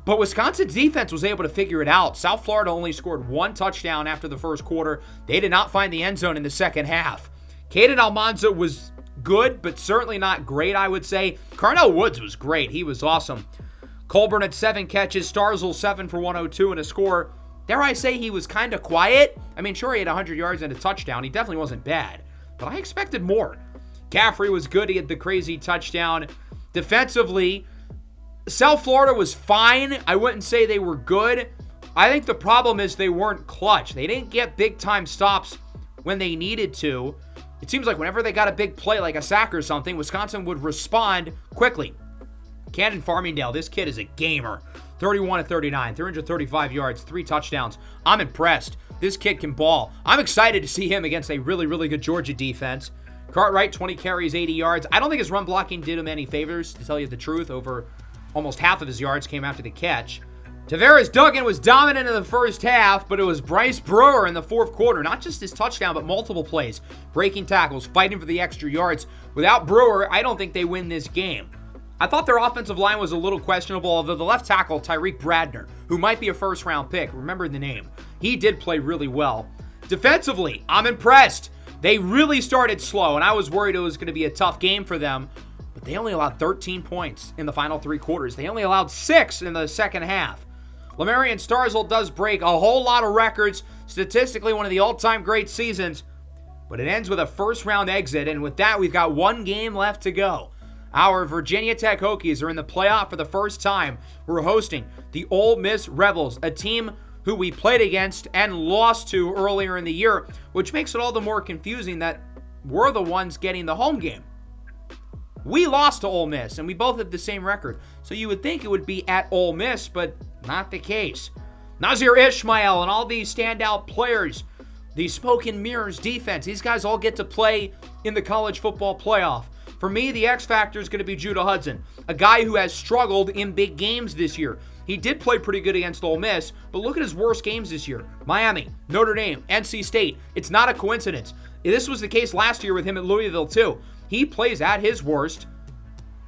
But Wisconsin's defense was able to figure it out. South Florida only scored one touchdown after the first quarter. They did not find the end zone in the second half. Caden Almanza was good, but certainly not great, I would say. Carnell Woods was great. He was awesome. Colburn had 7 catches. Starzl 7 for 102 and a score. Dare I say he was kind of quiet? I mean, sure, he had 100 yards and a touchdown. He definitely wasn't bad, but I expected more. Caffrey was good. He had the crazy touchdown. Defensively, South Florida was fine. I wouldn't say they were good. I think the problem is they weren't clutch. They didn't get big-time stops when they needed to. It seems like whenever they got a big play, like a sack or something, Wisconsin would respond quickly. Cannon Farmingdale, this kid is a gamer. 31-39, 335 yards, 3 touchdowns. I'm impressed. This kid can ball. I'm excited to see him against a really, really good Georgia defense. Cartwright, 20 carries, 80 yards. I don't think his run blocking did him any favors, to tell you the truth. Over almost half of his yards came after the catch. Tavares Duggan was dominant in the first half, but it was Bryce Brewer in the fourth quarter. Not just his touchdown, but multiple plays. Breaking tackles, fighting for the extra yards. Without Brewer, I don't think they win this game. I thought their offensive line was a little questionable, although the left tackle, Tyreek Bradner, who might be a first-round pick, remember the name, he did play really well. Defensively, I'm impressed. They really started slow, and I was worried it was going to be a tough game for them, but they only allowed 13 points in the final 3 quarters. They only allowed 6 in the second half. Lamarian Starzl does break a whole lot of records, statistically one of the all-time great seasons, but it ends with a first-round exit, and with that, we've got 1 game left to go. Our Virginia Tech Hokies are in the playoff for the first time. We're hosting the Ole Miss Rebels, a team who we played against and lost to earlier in the year, which makes it all the more confusing that we're the ones getting the home game. We lost to Ole Miss, and we both had the same record, so you would think it would be at Ole Miss, but not the case. Nazir Ishmael and all these standout players, the smoke and mirrors defense, these guys all get to play in the college football playoff. For me, the X factor is going to be Judah Hudson, a guy who has struggled in big games this year. He did play pretty good against Ole Miss, but look at his worst games this year. Miami, Notre Dame, NC State. It's not a coincidence. This was the case last year with him at Louisville, too. He plays at his worst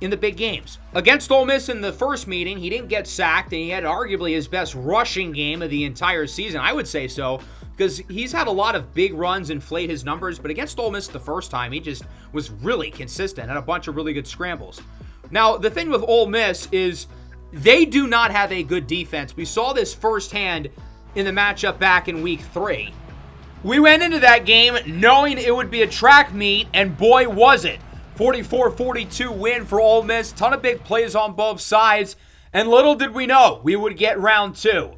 in the big games. Against Ole Miss in the first meeting, he didn't get sacked, and he had arguably his best rushing game of the entire season. I would say so, because he's had a lot of big runs inflate his numbers, but against Ole Miss the first time, he just was really consistent, had a bunch of really good scrambles. Now, the thing with Ole Miss is they do not have a good defense. We saw this firsthand in the matchup back in week 3. We went into that game knowing it would be a track meet, and boy was it. 44-42 win for Ole Miss. Ton of big plays on both sides, and little did we know we would get round 2.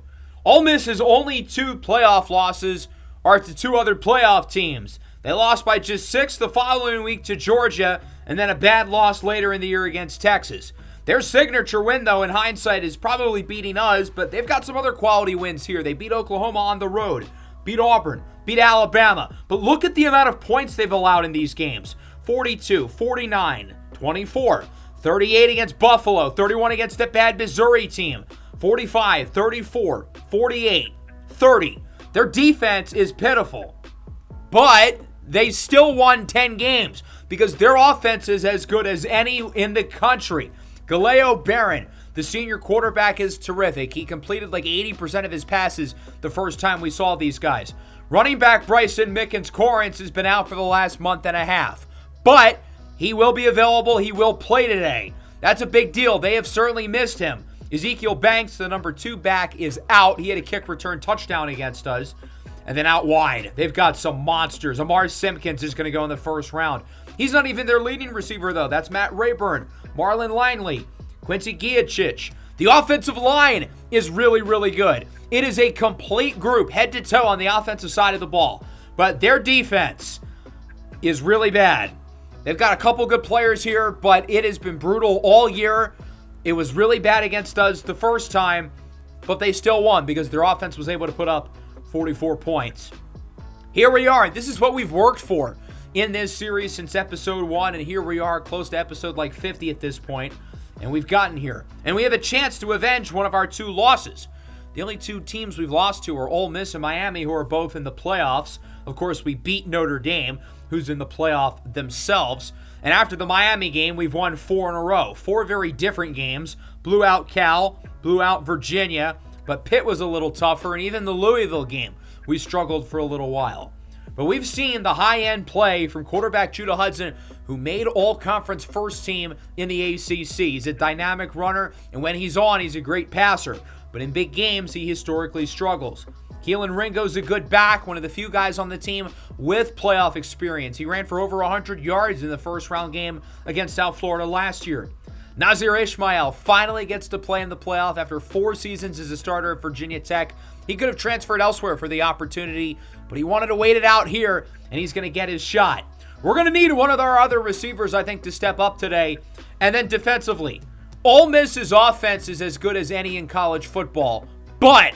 Ole Miss's only 2 playoff losses are to 2 other playoff teams. They lost by just 6 the following week to Georgia, and then a bad loss later in the year against Texas. Their signature win, though, in hindsight, is probably beating us, but they've got some other quality wins here. They beat Oklahoma on the road, beat Auburn, beat Alabama. But look at the amount of points they've allowed in these games. 42, 49, 24, 38 against Buffalo, 31 against the bad Missouri team, 45, 34, 48, 30. Their defense is pitiful, but they still won 10 games because their offense is as good as any in the country. Galeo Barron, the senior quarterback, is terrific. He completed like 80% of his passes the first time we saw these guys. Running back Bryson Mickens-Corrence has been out for the last month and a half, but he will be available. He will play today. That's a big deal. They have certainly missed him. Ezekiel Banks, the number 2 back, is out. He had a kick return touchdown against us. And then out wide, they've got some monsters. Amar Simpkins is going to go in the first round. He's not even their leading receiver, though. That's Matt Rayburn, Marlon Langley, Quincy Giachich. The offensive line is really, really good. It is a complete group, head to toe on the offensive side of the ball. But their defense is really bad. They've got a couple good players here, but it has been brutal all year. It was really bad against us the first time, but they still won because their offense was able to put up 44 points. Here we are. This is what we've worked for. in this series since episode 1, and here we are close to episode like 50 at this point, and we've gotten here. And we have a chance to avenge one of our 2 losses. The only 2 teams we've lost to are Ole Miss and Miami, who are both in the playoffs. Of course, we beat Notre Dame, who's in the playoff themselves. And after the Miami game, we've won 4 in a row. 4 very different games. Blew out Cal, blew out Virginia, but Pitt was a little tougher, and even the Louisville game, we struggled for a little while. But we've seen the high-end play from quarterback Judah Hudson, who made all-conference first team in the ACC. He's a dynamic runner, and when he's on, he's a great passer. But in big games, he historically struggles. Keelan Ringo's a good back, one of the few guys on the team with playoff experience. He ran for over 100 yards in the first-round game against South Florida last year. Nazir Ismail finally gets to play in the playoff after 4 seasons as a starter at Virginia Tech. He could have transferred elsewhere for the opportunity, but he wanted to wait it out here, and he's going to get his shot. We're going to need one of our other receivers, I think, to step up today. And then defensively, Ole Miss's offense is as good as any in college football, but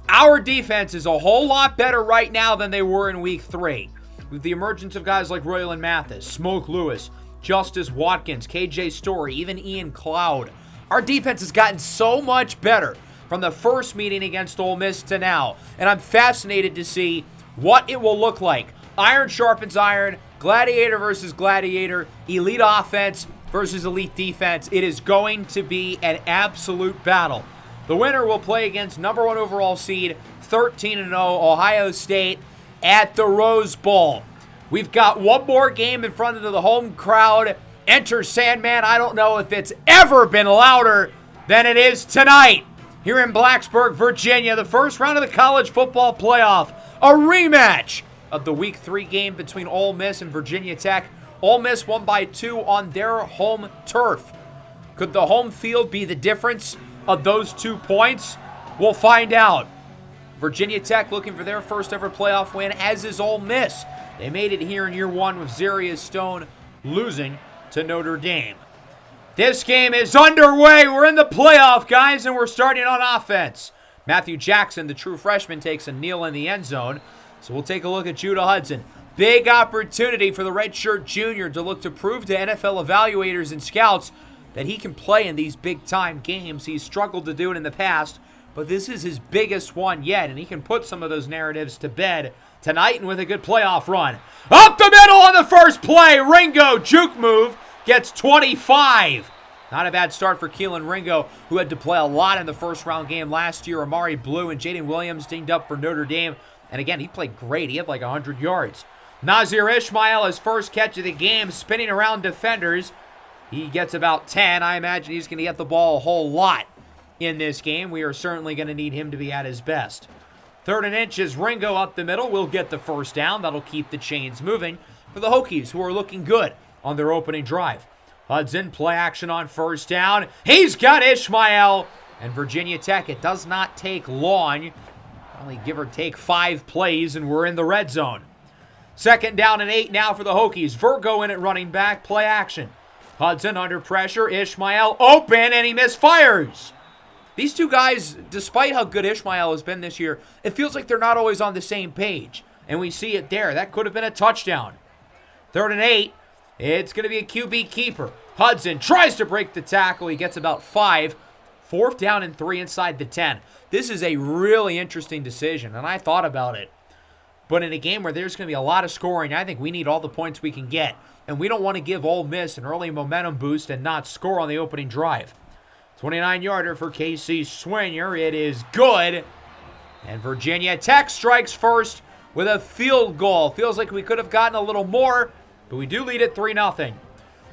our defense is a whole lot better right now than they were in week 3. With the emergence of guys like Royland Mathis, Smoke Lewis, Justice Watkins, KJ Story, even Ian Cloud. Our defense has gotten so much better from the first meeting against Ole Miss to now, and I'm fascinated to see what it will look like. Iron sharpens iron, gladiator versus gladiator, elite offense versus elite defense. It is going to be an absolute battle. The winner will play against number 1 overall seed, 13-0 Ohio State at the Rose Bowl. We've got one more game in front of the home crowd. Enter Sandman. I don't know if it's ever been louder than it is tonight here in Blacksburg, Virginia. The first round of the college football playoff. A rematch of the week 3 game between Ole Miss and Virginia Tech. Ole Miss won by 2 on their home turf. Could the home field be the difference of those 2 points? We'll find out. Virginia Tech looking for their first ever playoff win, as is Ole Miss. They made it here in year 1 with Zarius Stone losing to Notre Dame. This game is underway. We're in the playoff, guys, and we're starting on offense. Matthew Jackson, the true freshman, takes a kneel in the end zone. So we'll take a look at Judah Hudson. Big opportunity for the redshirt junior to look to prove to NFL evaluators and scouts that he can play in these big-time games. He's struggled to do it in the past, but this is his biggest one yet, and he can put some of those narratives to bed tonight and with a good playoff run. Up the middle on the first play. Ringo, juke move, gets 25. Not a bad start for Keelan Ringo, who had to play a lot in the first-round game last year. Amari Blue and Jaden Williams dinged up for Notre Dame. And again, he played great. He had like 100 yards. Nazir Ismail, his first catch of the game, spinning around defenders. He gets about 10. I imagine he's going to get the ball a whole lot in this game. We are certainly going to need him to be at his best. 3rd and inches, Ringo up the middle will get the first down. That'll keep the chains moving for the Hokies, who are looking good on their opening drive. Hudson, play action on first down. He's got Ismail. And Virginia Tech, it does not take long. Only give or take 5 plays, and we're in the red zone. 2nd down and 8 now for the Hokies. Virgo in at running back, play action. Hudson under pressure, Ismail open, and he misfires. These 2 guys, despite how good Ismail has been this year, it feels like they're not always on the same page. And we see it there. That could have been a touchdown. 3rd and 8. It's going to be a QB keeper. Hudson tries to break the tackle. He gets about 5. 4th down and 3 inside the 10. This is a really interesting decision, and I thought about it. But in a game where there's going to be a lot of scoring, I think we need all the points we can get. And we don't want to give Ole Miss an early momentum boost and not score on the opening drive. 29-yarder for Casey Swinger. It is good. And Virginia Tech strikes first with a field goal. Feels like we could have gotten a little more, but we do lead at 3-0.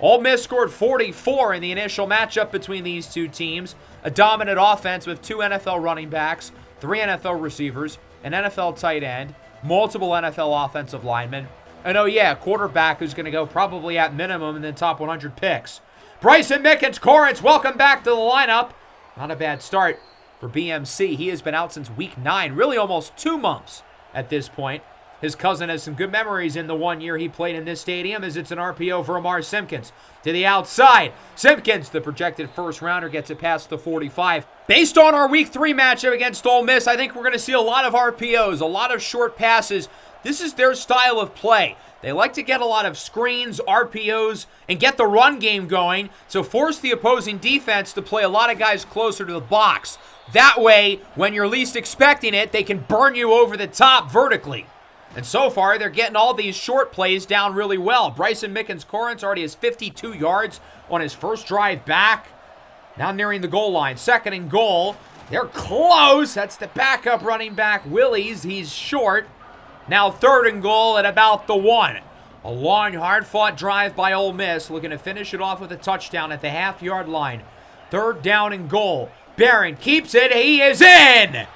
Ole Miss scored 44 in the initial matchup between these 2 teams. A dominant offense with 2 NFL running backs, 3 NFL receivers, an NFL tight end, multiple NFL offensive linemen, and quarterback who's going to go probably at minimum in the top 100 picks. Bryson Mickens-Corrence, welcome back to the lineup. Not a bad start for BMC. He has been out since week 9, really almost 2 months at this point. His cousin has some good memories in the 1 year he played in this stadium, as it's an RPO for Amar Simpkins. To the outside, Simpkins, the projected first rounder, gets it past the 45. Based on our week 3 matchup against Ole Miss, I think we're going to see a lot of RPOs, a lot of short passes. This is their style of play. They like to get a lot of screens, RPOs, and get the run game going, so force the opposing defense to play a lot of guys closer to the box. That way, when you're least expecting it, they can burn you over the top vertically. And so far, they're getting all these short plays down really well. Bryson Mickens-Corrence already has 52 yards on his first drive back. Now nearing the goal line. 2nd and goal. They're close. That's the backup running back, Willies. He's short. Now 3rd and goal at about the 1. A long, hard-fought drive by Ole Miss, looking to finish it off with a touchdown at the half-yard line. 3rd down and goal. Barron keeps it. He is in!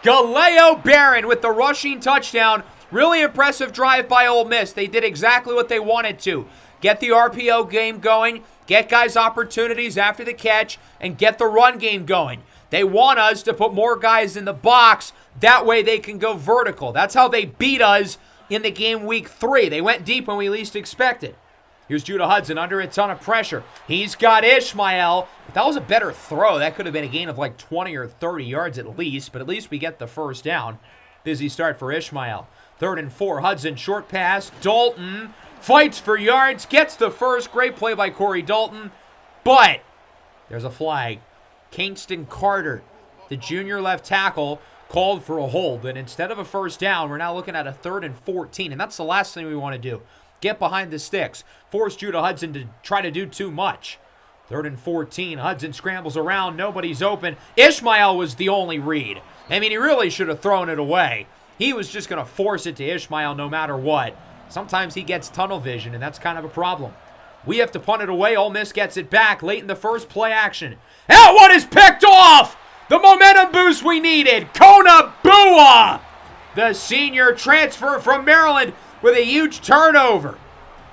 Galeo Barron with the rushing touchdown. Really impressive drive by Ole Miss. They did exactly what they wanted to. Get the RPO game going, get guys opportunities after the catch, and get the run game going. They want us to put more guys in the box. That way they can go vertical. That's how they beat us in the game week 3. They went deep when we least expected. Here's Judah Hudson under a ton of pressure. He's got Ishmael. If that was a better throw, that could have been a gain of like 20 or 30 yards at least, but at least we get the first down. Busy start for Ishmael. 3rd and 4, Hudson, short pass. Dalton fights for yards, gets the first. Great play by Corey Dalton, but there's a flag. Kingston Carter, the junior left tackle, called for a hold, and instead of a first down, we're now looking at a 3rd and 14, and that's the last thing we want to do. Get behind the sticks. Force Judah Hudson to try to do too much. 3rd and 14, Hudson scrambles around, nobody's open. Ishmael was the only read. I mean, he really should have thrown it away. He was just going to force it to Ishmael no matter what. Sometimes he gets tunnel vision, and that's kind of a problem. We have to punt it away. Ole Miss gets it back late in the first play action. That one is picked off! The momentum boost we needed. Kona Bua, the senior transfer from Maryland, with a huge turnover.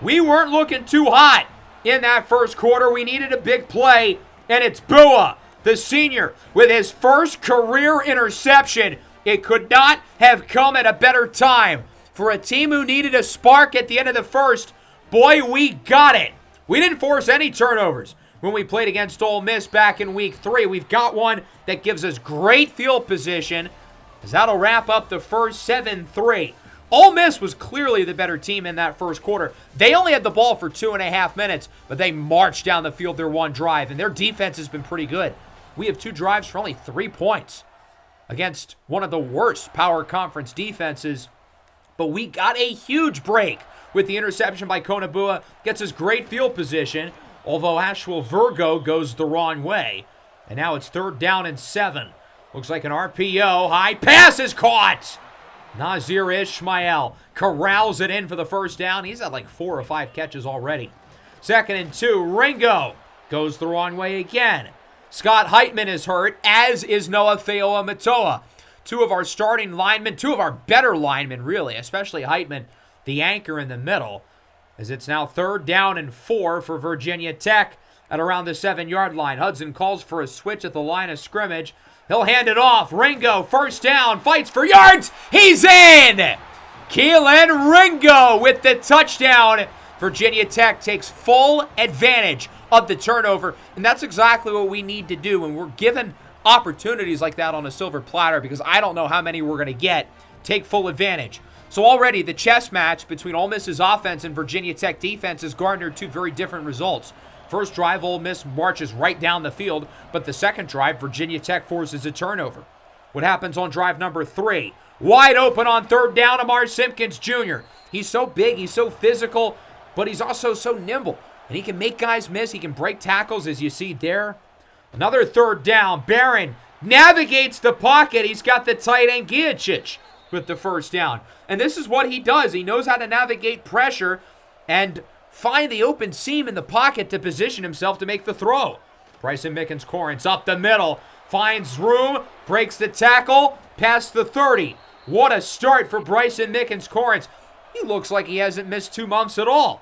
We weren't looking too hot in that first quarter. We needed a big play, and it's Bua, the senior, with his first career interception. It could not have come at a better time. For a team who needed a spark at the end of the first, boy, we got it. We didn't force any turnovers when we played against Ole Miss back in week 3. We've got one that gives us great field position, as that'll wrap up the first 7-3. Ole Miss was clearly the better team in that first quarter. They only had the ball for 2.5 minutes, but they marched down the field their one drive, and their defense has been pretty good. We have 2 drives for only 3 points against one of the worst power conference defenses, but we got a huge break with the interception by Konabua. Gets us great field position, although Ashwell Virgo goes the wrong way. And now it's 3rd down and 7. Looks like an RPO. High pass is caught. Nazir Ishmael corrals it in for the first down. He's had like 4 or 5 catches already. 2nd and 2. Ringo goes the wrong way again. Scott Heitman is hurt, as is Noah Feoa-Matoa. 2 of our starting linemen, 2 of our better linemen, really, especially Heitman, the anchor in the middle, as it's now 3rd down and 4 for Virginia Tech at around the 7-yard line. Hudson calls for a switch at the line of scrimmage. He'll hand it off. Ringo, first down, fights for yards. He's in! Keelan Ringo with the touchdown. Virginia Tech takes full advantage of the turnover, and that's exactly what we need to do when we're given opportunities like that on a silver platter, because I don't know how many we're going to get. Take full advantage. So already the chess match between Ole Miss's offense and Virginia Tech defense has garnered 2 very different results. First drive, Ole Miss marches right down the field, but the second drive, Virginia Tech forces a turnover. What happens on drive number 3? Wide open on 3rd down, Amar Simpkins Jr. He's so big, he's so physical, but he's also so nimble. And he can make guys miss. He can break tackles, as you see there. Another 3rd down. Barron navigates the pocket. He's got the tight end Giachich with the first down. And this is what he does. He knows how to navigate pressure and find the open seam in the pocket to position himself to make the throw. Bryson Mickens-Corrence up the middle. Finds room. Breaks the tackle. Past the 30. What a start for Bryson Mickens-Corrence. He looks like he hasn't missed 2 months at all.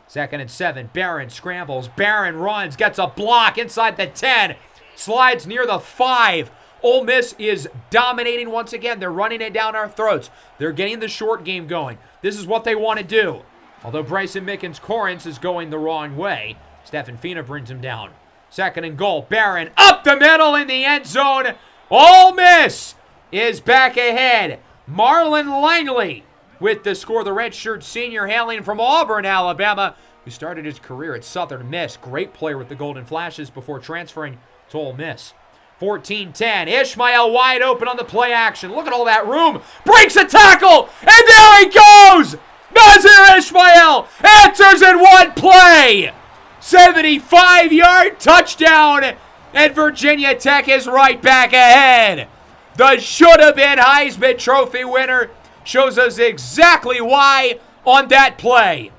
2nd and 7. Barron scrambles. Barron runs. Gets a block inside the 10. Slides near the 5. Ole Miss is dominating once again. They're running it down our throats. They're getting the short game going. This is what they want to do. Although Bryson Mickens-Corrence is going the wrong way. Stephen Fina brings him down. 2nd and goal. Barron up the middle in the end zone. Ole Miss is back ahead. Marlon Langley with the score. The redshirt senior hailing from Auburn, Alabama, who started his career at Southern Miss. Great player with the Golden Flashes before transferring to Ole Miss. 14-10. Ishmael wide open on the play action. Look at all that room. Breaks a tackle. And there he goes. Nazir Ishmael answers in one play. 75-yard touchdown. And Virginia Tech is right back ahead. The should-have-been Heisman Trophy winner shows us exactly why on that play.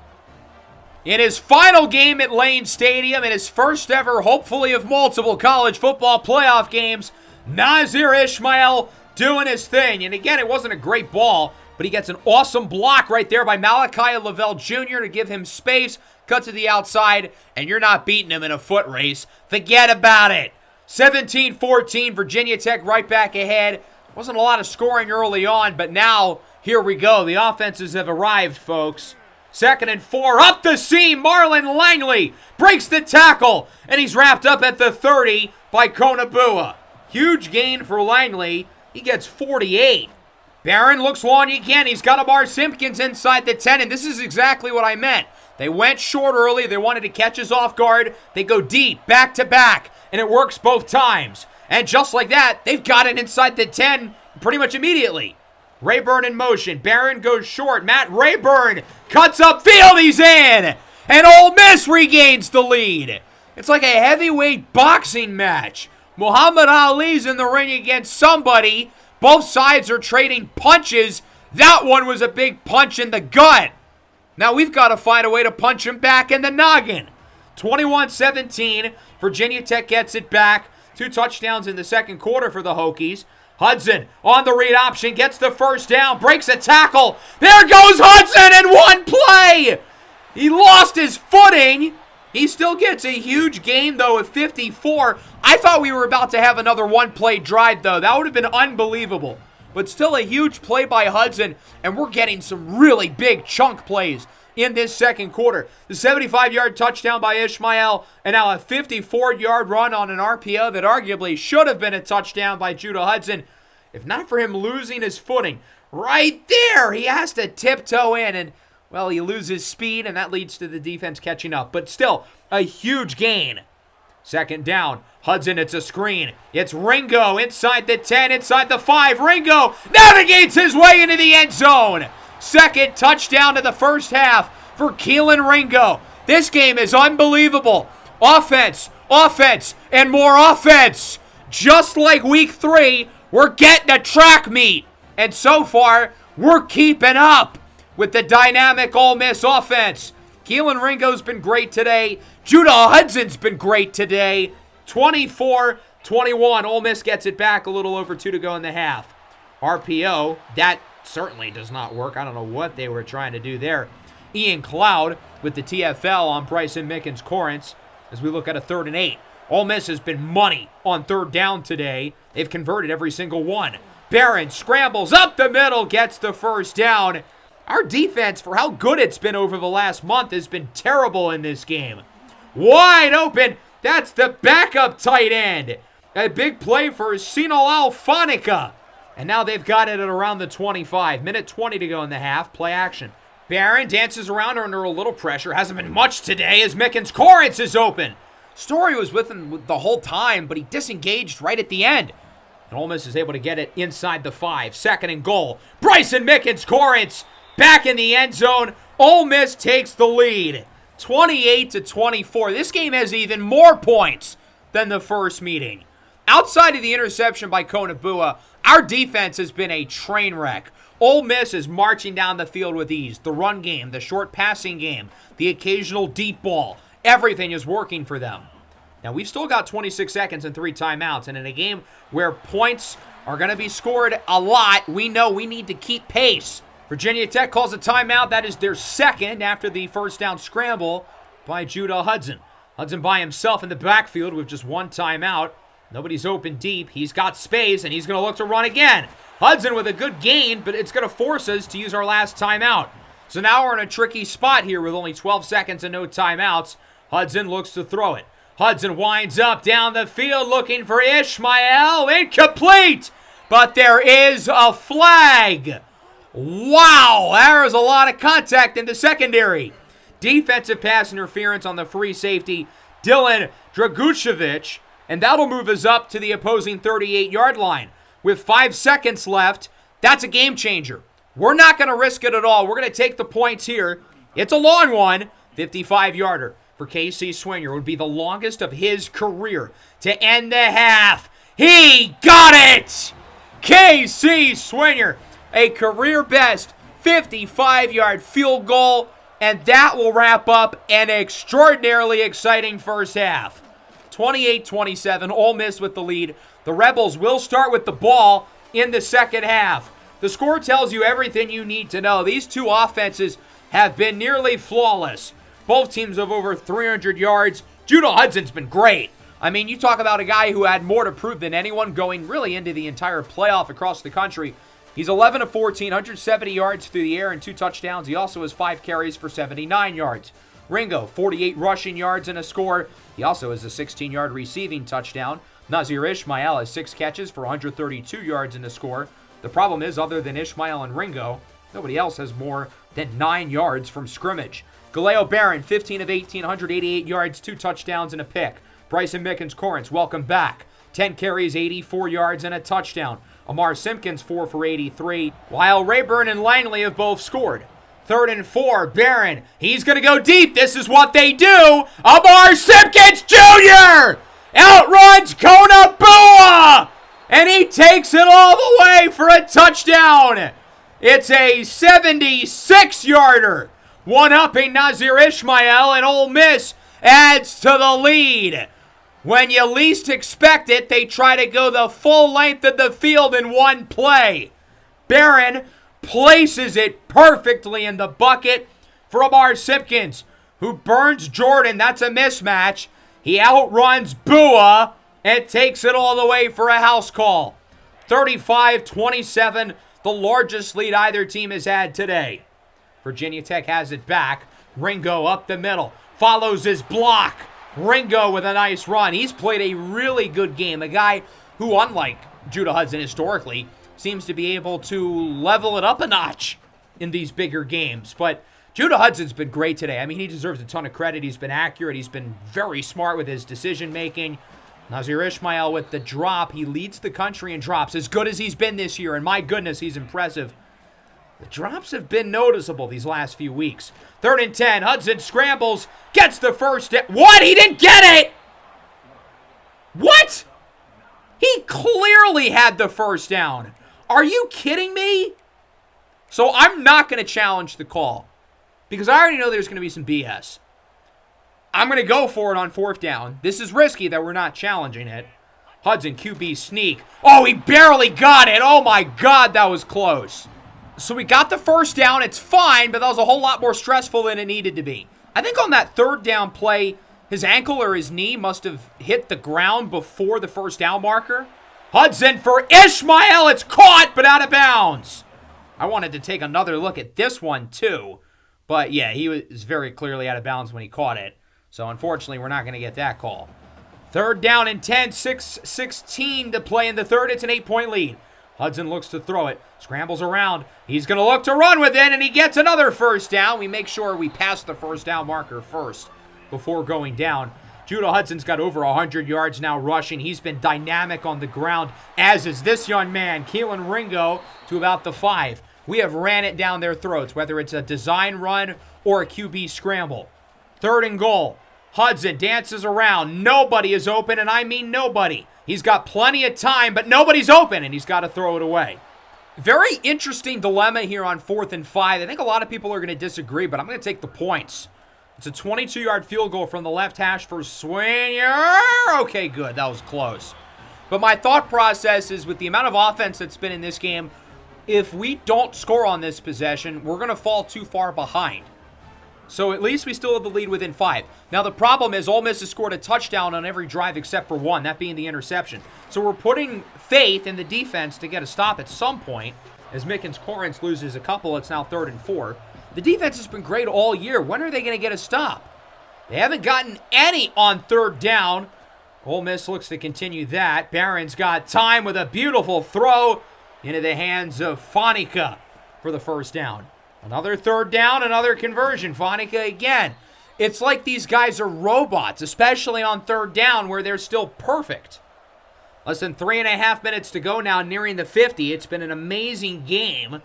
In his final game at Lane Stadium, in his first ever, hopefully of multiple college football playoff games, Nazir Ishmael doing his thing. And again, it wasn't a great ball, but he gets an awesome block right there by Malachi Lavelle Jr. to give him space, cut to the outside, and you're not beating him in a foot race. Forget about it. 17-14, Virginia Tech right back ahead. Wasn't a lot of scoring early on, but now, here we go. The offenses have arrived, folks. 2nd and 4, up the seam, Marlon Langley breaks the tackle, and he's wrapped up at the 30 by Konabua. Huge gain for Langley. He gets 48. Barron looks long again. He's got Amar Simpkins inside the 10, and this is exactly what I meant. They went short early. They wanted to catch us off guard. They go deep, back to back, and it works both times. And just like that, they've got it inside the 10 pretty much immediately. Rayburn in motion. Barron goes short. Matt Rayburn cuts upfield. He's in. And Ole Miss regains the lead. It's like a heavyweight boxing match. Muhammad Ali's in the ring against somebody. Both sides are trading punches. That one was a big punch in the gut. Now we've got to find a way to punch him back in the noggin. 21-17. Virginia Tech gets it back. 2 touchdowns in the second quarter for the Hokies. Hudson on the read option, gets the first down, breaks a tackle. There goes Hudson in one play. He lost his footing. He still gets a huge gain, though, at 54. I thought we were about to have another one-play drive, though. That would have been unbelievable. But still a huge play by Hudson, and we're getting some really big chunk plays in this second quarter. The 75-yard touchdown by Ishmael, and now a 54-yard run on an RPO that arguably should have been a touchdown by Judah Hudson. If not for him losing his footing, right there, he has to tiptoe in, and, well, he loses speed, and that leads to the defense catching up. But still, a huge gain. 2nd down, Hudson, it's a screen. It's Ringo inside the 10, inside the 5. Ringo navigates his way into the end zone. 2nd touchdown of the first half for Keelan Ringo. This game is unbelievable. Offense, and more offense. Just like week 3, we're getting a track meet. And so far, we're keeping up with the dynamic Ole Miss offense. Keelan Ringo's been great today. Judah Hudson's been great today. 24-21. Ole Miss gets it back, a little over 2 to go in the half. RPO, that certainly does not work. I don't know what they were trying to do there. Ian Cloud with the TFL on Bryson Mickens-Corrence as we look at a 3rd and 8. Ole Miss has been money on 3rd down today. They've converted every single one. Barron scrambles up the middle, gets the first down. Our defense, for how good it's been over the last month, has been terrible in this game. Wide open. That's the backup tight end. A big play for Sinolal Fanica. And now they've got it at around the 25. Minute 20 to go in the half. Play action. Barron dances around under a little pressure. Hasn't been much today as Mickens-Corrence is open. Story was with him the whole time, but he disengaged right at the end. And Ole Miss is able to get it inside the 5. 2nd and goal. Bryson Mickens-Corrence back in the end zone. Ole Miss takes the lead. 28-24. This game has even more points than the first meeting. Outside of the interception by Konabua, our defense has been a train wreck. Ole Miss is marching down the field with ease. The run game, the short passing game, the occasional deep ball. Everything is working for them. Now, we've still got 26 seconds and 3 timeouts, and in a game where points are going to be scored a lot, we know we need to keep pace. Virginia Tech calls a timeout. That is their 2nd after the first down scramble by Judah Hudson. Hudson by himself in the backfield with just 1 timeout. Nobody's open deep. He's got space, and he's going to look to run again. Hudson with a good gain, but it's going to force us to use our last timeout. So now we're in a tricky spot here with only 12 seconds and no timeouts. Hudson looks to throw it. Hudson winds up down the field looking for Ishmael. Incomplete! But there is a flag. Wow, there was a lot of contact in the secondary. Defensive pass interference on the free safety, Dylan Dragucevic, and that'll move us up to the opposing 38-yard line. With 5 seconds left, that's a game changer. We're not going to risk it at all. We're going to take the points here. It's a long one. 55-yarder for Casey Swinyer would be the longest of his career to end the half. He got it! Casey Swinyer, a career best 55-yard field goal, and that will wrap up an extraordinarily exciting first half. 28-27, Ole Miss with the lead. The Rebels will start with the ball in the second half. The score tells you everything you need to know. These two offenses have been nearly flawless. Both teams have over 300 yards. Judah Hudson's been great. I mean, you talk about a guy who had more to prove than anyone going really into the entire playoff across the country. He's 11 of 14, 170 yards through the air and 2 touchdowns. He also has 5 carries for 79 yards. Ringo, 48 rushing yards and a score. He also has a 16-yard receiving touchdown. Nazir Ismail has 6 catches for 132 yards and a score. The problem is, other than Ishmael and Ringo, nobody else has more than 9 yards from scrimmage. Galeo Barron, 15 of 18, 188 yards, 2 touchdowns and a pick. Bryson Mickens-Corrence, welcome back. 10 carries, 84 yards and a touchdown. Amar Simpkins, 4 for 83, while Rayburn and Langley have both scored. 3rd and 4, Barron, he's going to go deep. This is what they do. Amar Simpkins Jr. outruns Kona Bua, and he takes it all the way for a touchdown. It's a 76-yarder. One-upping Nazir Ismail, and Ole Miss adds to the lead. When you least expect it, they try to go the full length of the field in one play. Barron places it perfectly in the bucket for Amar Simpkins, who burns Jordan. That's a mismatch. He outruns Bua and takes it all the way for a house call. 35-27, the largest lead either team has had today. Virginia Tech has it back. Ringo up the middle, follows his block. Ringo with a nice run. He's played a really good game. A guy who, unlike Judah Hudson historically, seems to be able to level it up a notch in these bigger games. But Judah Hudson's been great today. I mean, he deserves a ton of credit. He's been accurate. He's been very smart with his decision-making. Nazir Ismail with the drop. He leads the country in drops, as good as he's been this year. And my goodness, he's impressive. The drops have been noticeable these last few weeks. 3rd and 10. Hudson scrambles. Gets the first. What? He didn't get it! What? He clearly had the first down. Are you kidding me? So I'm not going to challenge the call, because I already know there's going to be some BS. I'm going to go for it on 4th down. This is risky that we're not challenging it. Hudson, QB sneak. Oh, he barely got it. Oh, my God, that was close. So we got the first down. It's fine, but that was a whole lot more stressful than it needed to be. I think on that 3rd down play, his ankle or his knee must have hit the ground before the first down marker. Hudson for Ishmael. It's caught, but out of bounds. I wanted to take another look at this one, too. But, yeah, he was very clearly out of bounds when he caught it. So, unfortunately, we're not going to get that call. 3rd down and 10, 6:16 to play in the 3rd. It's an 8-point lead. Hudson looks to throw it, scrambles around. He's going to look to run with it, and he gets another first down. We make sure we pass the first down marker first before going down. Judah Hudson's got over 100 yards now rushing. He's been dynamic on the ground, as is this young man, Keelan Ringo, to about the 5. We have ran it down their throats, whether it's a design run or a QB scramble. 3rd and goal. Hudson dances around. Nobody is open, and I mean nobody. He's got plenty of time, but nobody's open, and he's got to throw it away. Very interesting dilemma here on 4th and 5. I think a lot of people are going to disagree, but I'm going to take the points. It's a 22-yard field goal from the left hash for Swinyer. Okay, good. That was close. But my thought process is, with the amount of offense that's been in this game, if we don't score on this possession, we're going to fall too far behind. So at least we still have the lead within 5. Now the problem is Ole Miss has scored a touchdown on every drive except for one, that being the interception. So we're putting faith in the defense to get a stop at some point. As Mickens-Corrence loses a couple, it's now 3rd and 4. The defense has been great all year. When are they going to get a stop? They haven't gotten any on 3rd down. Ole Miss looks to continue that. Barron's got time with a beautiful throw into the hands of Fanica. for the first down. Another third down, another conversion. Fanica again. It's like these guys are robots, especially on third down where they're still perfect. Less than 3.5 minutes to go now, nearing the 50. It's been an amazing game.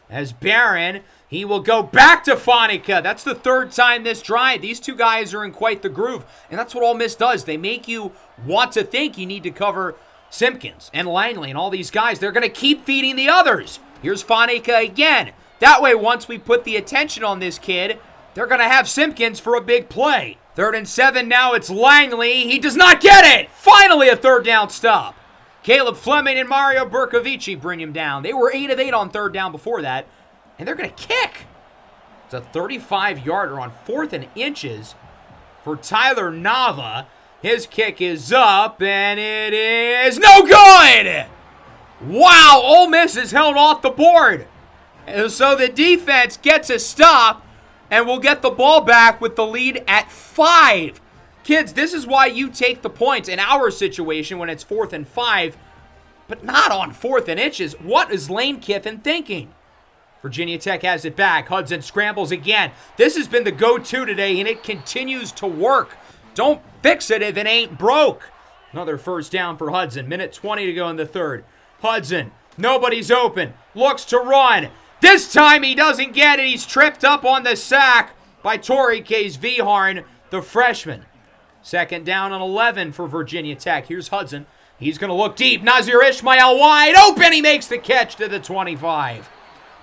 As Barron, he will go back to Fanica. That's the third time this drive. These two guys are in quite the groove, and that's what Ole Miss does. They make you want to think you need to cover Simpkins and Langley and all these guys. They're going to keep feeding the others. Here's Fanica again. That way, once we put the attention on this kid, they're going to have Simpkins for a big play. 3rd and 7 now, it's Langley. He does not get it. Finally, a third down stop. Caleb Fleming and Mario Bercovici bring him down. They were 8 of 8 on third down before that, and they're going to kick. It's a 35-yarder on 4th and inches for Tyler Nava. His kick is up, and it is no good. Wow, Ole Miss is held off the board. And so the defense gets a stop, and we'll get the ball back with the lead at 5. Kids, this is why you take the points in our situation when it's 4th and 5, but not on 4th and inches. What is Lane Kiffin thinking? Virginia Tech has it back. Hudson scrambles again. This has been the go-to today, and it continues to work. Don't fix it if it ain't broke. Another first down for Hudson. Minute 20 to go in the third. Hudson, nobody's open. Looks to run. This time he doesn't get it. He's tripped up on the sack by Torrey Case Viharn, the freshman. 2nd down and 11 for Virginia Tech. Here's Hudson. He's going to look deep. Nazir Ishmael wide open. He makes the catch to the 25.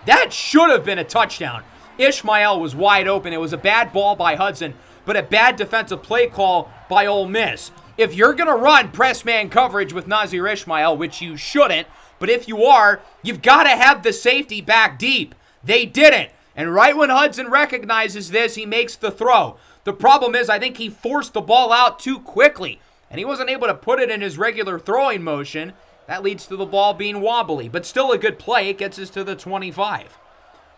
That should have been a touchdown. Ishmael was wide open. It was a bad ball by Hudson, but a bad defensive play call by Ole Miss. If you're going to run press man coverage with Nazir Ishmael, which you shouldn't, but if you are, you've got to have the safety back deep. They didn't. And right when Hudson recognizes this, he makes the throw. The problem is I think he forced the ball out too quickly, and he wasn't able to put it in his regular throwing motion. That leads to the ball being wobbly, but still a good play. It gets us to the 25.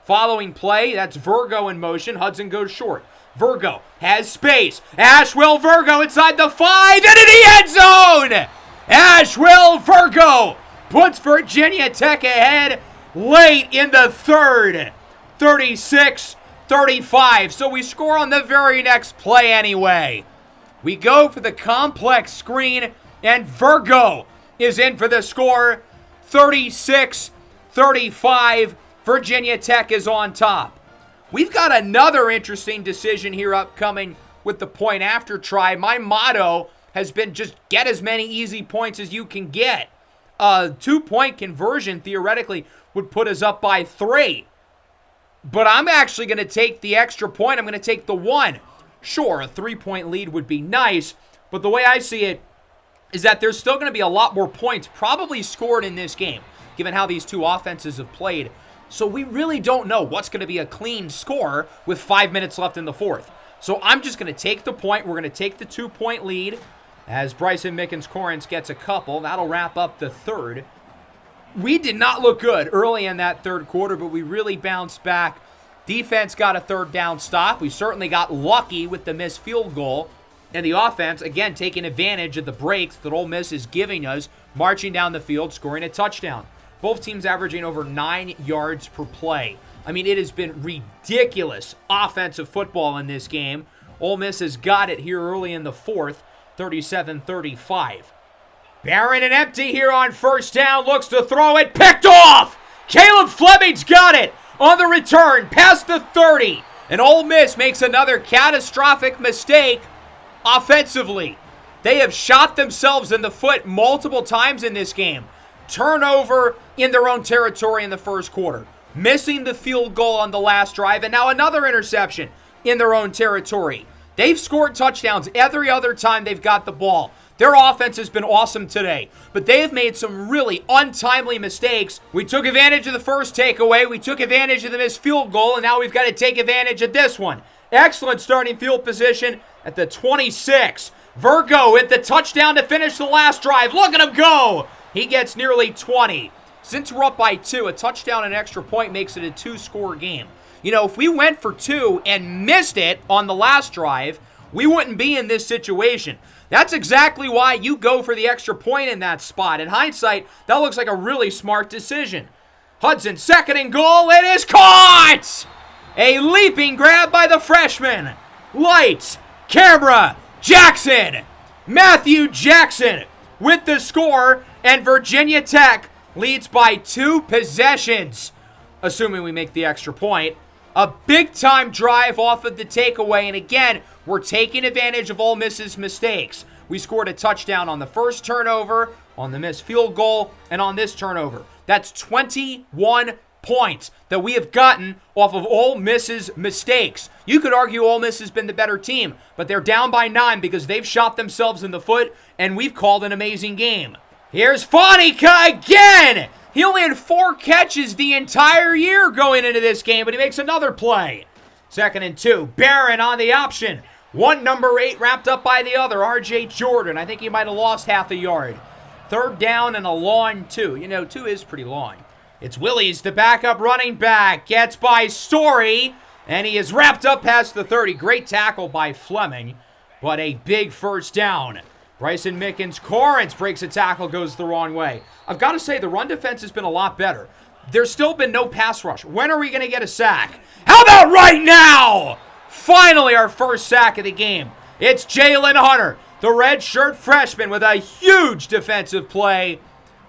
Following play, that's Virgo in motion. Hudson goes short. Virgo has space. Ashwell Virgo inside the 5 and in the end zone! Ashwell Virgo puts Virginia Tech ahead late in the third. 36-35. So we score on the very next play anyway. We go for the complex screen, and Virgo is in for the score. 36-35. Virginia Tech is on top. We've got another interesting decision here upcoming with the point after try. My motto has been just get as many easy points as you can get. A 2-point conversion theoretically would put us up by 3. But I'm actually going to take the extra point. I'm going to take the 1. Sure, a 3-point lead would be nice, but the way I see it is that there's still going to be a lot more points probably scored in this game, given how these two offenses have played. So we really don't know what's going to be a clean score with 5 minutes left in the fourth. So I'm just going to take the point. We're going to take the 2-point lead as Bryson Mickens-Correns gets a couple. That'll wrap up the third. We did not look good early in that third quarter, but we really bounced back. Defense got a third down stop. We certainly got lucky with the missed field goal. And the offense, again, taking advantage of the breaks that Ole Miss is giving us, marching down the field, scoring a touchdown. Both teams averaging over 9 yards per play. I mean, it has been ridiculous offensive football in this game. Ole Miss has got it here early in the fourth, 37-35. Barron and empty here on first down, looks to throw it, picked off! Caleb Fleming's got it on the return, past the 30. And Ole Miss makes another catastrophic mistake offensively. They have shot themselves in the foot multiple times in this game. Turnover in their own territory in the first quarter. Missing the field goal on the last drive, and now another interception in their own territory. They've scored touchdowns every other time they've got the ball. Their offense has been awesome today, but they have made some really untimely mistakes. We took advantage of the first takeaway. We took advantage of the missed field goal, and now we've got to take advantage of this one. Excellent starting field position at the 26. Virgo with the touchdown to finish the last drive. Look at him go! He gets nearly 20. Since we're up by 2, a touchdown and extra point makes it a 2-score game. You know, if we went for 2 and missed it on the last drive, we wouldn't be in this situation. That's exactly why you go for the extra point in that spot. In hindsight, that looks like a really smart decision. Hudson, second and goal. It is caught! A leaping grab by the freshman. Lights, camera, Jackson. Matthew Jackson with the score, and Virginia Tech leads by 2 possessions, assuming we make the extra point. A big-time drive off of the takeaway, and again, we're taking advantage of Ole Miss's mistakes. We scored a touchdown on the first turnover, on the missed field goal, and on this turnover. That's 21 points that we have gotten off of Ole Miss's mistakes. You could argue Ole Miss has been the better team, but they're down by 9 because they've shot themselves in the foot, and we've called an amazing game. Here's Fanica again! He only had 4 catches the entire year going into this game, but he makes another play. Second and 2. Barron on the option. One number 8 wrapped up by the other, R.J. Jordan. I think he might have lost half a yard. Third down and a long 2. 2 is pretty long. It's Willies, the backup running back. Gets by Story, and he is wrapped up past the 30. Great tackle by Fleming, but a big first down. Bryson Mickens-Corrins breaks a tackle, goes the wrong way. I've got to say, the run defense has been a lot better. There's still been no pass rush. When are we going to get a sack? How about right now? Finally, our first sack of the game. It's Jalen Hunter, the redshirt freshman, with a huge defensive play.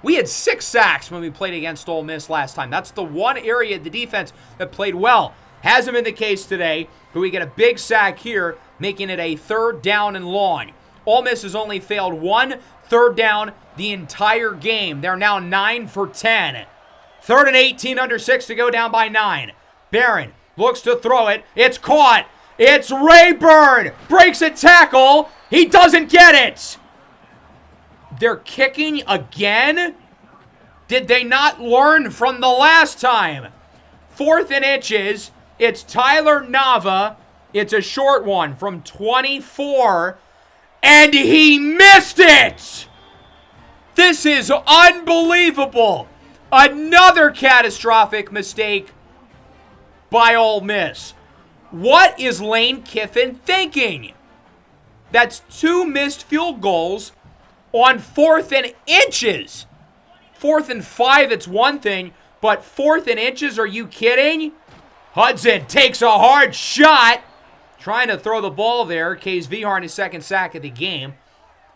We had 6 sacks when we played against Ole Miss last time. That's the one area of the defense that played well. Hasn't been the case today, but we get a big sack here, making it a third down and long. Ole Miss has only failed 1 third down the entire game. They're now 9 for 10. Third and 18, under 6 to go, down by 9. Barron looks to throw it. It's caught. It's Rayburn. Breaks a tackle. He doesn't get it. They're kicking again? Did they not learn from the last time? 4th and inches. It's Tyler Nava. It's a short one from 24. And he missed it! This is unbelievable. Another catastrophic mistake by Ole Miss. What is Lane Kiffin thinking? That's 2 missed field goals on 4th and inches. 4th and 5, it's one thing, but 4th and inches, are you kidding? Hudson takes a hard shot, trying to throw the ball there. Case Vihar, his second sack of the game,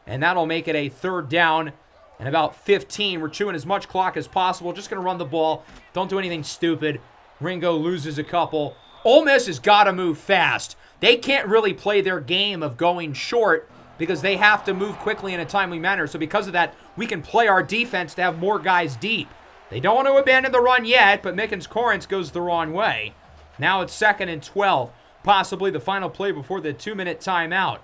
and that'll make it a third down and about 15. We're chewing as much clock as possible. Just going to run the ball. Don't do anything stupid. Ringo loses a couple. Ole Miss has got to move fast. They can't really play their game of going short because they have to move quickly in a timely manner. So because of that, we can play our defense to have more guys deep. They don't want to abandon the run yet, but Mickens-Corrins goes the wrong way. Now it's 2nd and 12. Possibly the final play before the 2-minute timeout.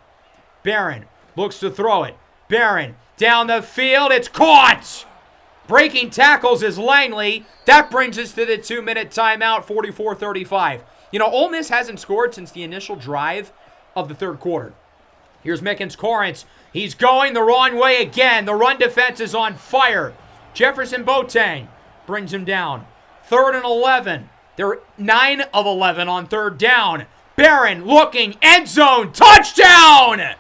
Barron looks to throw it. Barron down the field. It's caught! Breaking tackles is Langley. That brings us to the 2-minute timeout, 44-35. Ole Miss hasn't scored since the initial drive of the third quarter. Here's Mickens-Corrins. He's going the wrong way again. The run defense is on fire. Jefferson Boateng brings him down. 3rd and 11. They're 9 of 11 on third down. Barron looking, end zone, touchdown!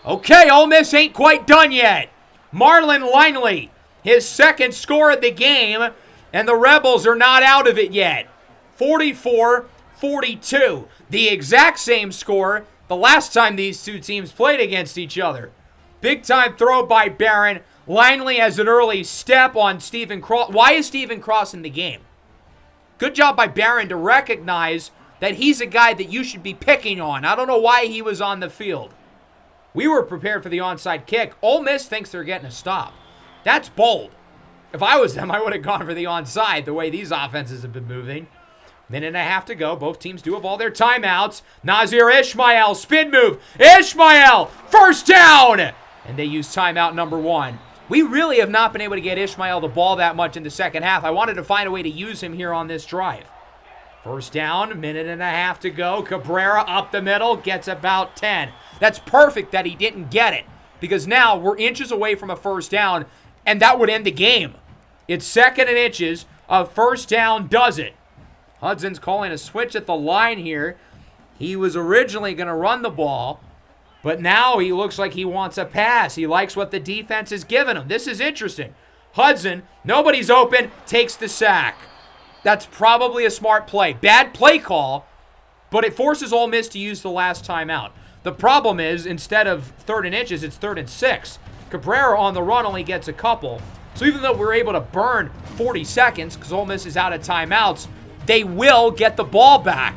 Okay, Ole Miss ain't quite done yet. Marlon Langley, his second score of the game, and the Rebels are not out of it yet. 44-42, the exact same score the last time these two teams played against each other. Big time throw by Barron. Langley has an early step on Stephen Cross. Why is Stephen Cross in the game? Good job by Barron to recognize that he's a guy that you should be picking on. I don't know why he was on the field. We were prepared for the onside kick. Ole Miss thinks they're getting a stop. That's bold. If I was them, I would have gone for the onside the way these offenses have been moving. Minute and a half to go. Both teams do have all their timeouts. Nazir Ismail, spin move. Ismail, first down! And they use timeout number 1. We really have not been able to get Ismail the ball that much in the second half. I wanted to find a way to use him here on this drive. First down, minute and a half to go. Cabrera up the middle, gets about 10. That's perfect that he didn't get it, because now we're inches away from a first down, and that would end the game. It's 2nd and inches. A first down does it. Hudson's calling a switch at the line here. He was originally going to run the ball, but now he looks like he wants a pass. He likes what the defense has given him. This is interesting. Hudson, nobody's open, takes the sack. That's probably a smart play. Bad play call, but it forces Ole Miss to use the last timeout. The problem is, instead of 3rd and inches, it's 3rd and 6. Cabrera on the run only gets a couple. So even though we're able to burn 40 seconds because Ole Miss is out of timeouts, they will get the ball back.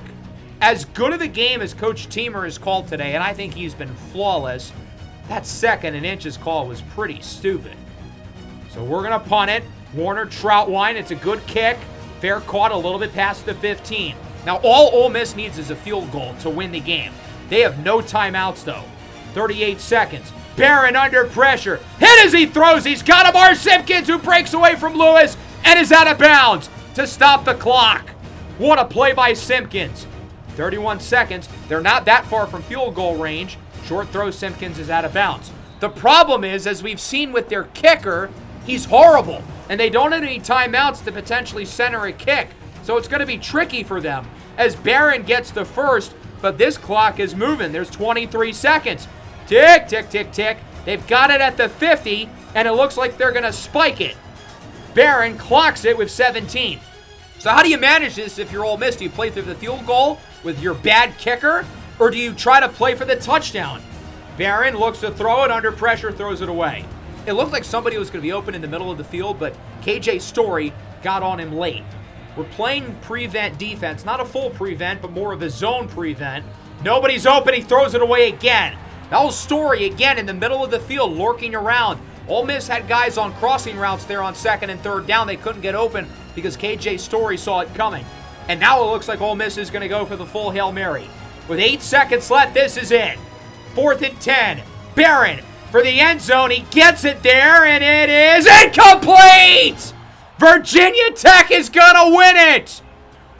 As good of a game as Coach Teamer has called today, and I think he's been flawless, that 2nd and inches call was pretty stupid. So we're going to punt it. Warner Troutwine, it's a good kick. Fair caught a little bit past the 15. Now all Ole Miss needs is a field goal to win the game. They have no timeouts though. 38 seconds. Barron under pressure. Hit as he throws. He's got Amar Simpkins who breaks away from Lewis and is out of bounds to stop the clock. What a play by Simpkins. 31 seconds. They're not that far from field goal range. Short throw, Simpkins is out of bounds. The problem is, as we've seen with their kicker, he's horrible. And they don't have any timeouts to potentially center a kick. So it's going to be tricky for them as Barron gets the first, but this clock is moving. There's 23 seconds. Tick, tick, tick, tick. They've got it at the 50, and it looks like they're going to spike it. Barron clocks it with 17. So how do you manage this if you're Ole Miss? Do you play through the field goal with your bad kicker, or do you try to play for the touchdown? Barron looks to throw it under pressure, throws it away. It looked like somebody was going to be open in the middle of the field, but KJ Story got on him late. We're playing prevent defense, not a full prevent, but more of a zone prevent. Nobody's open, he throws it away again. That was Story again in the middle of the field, lurking around. Ole Miss had guys on crossing routes there on 2nd and 3rd down. They couldn't get open because KJ Story saw it coming. And now it looks like Ole Miss is going to go for the full Hail Mary. With 8 seconds left, this is it. 4th and 10. Barron for the end zone. He gets it there, and it is incomplete! Virginia Tech is going to win it!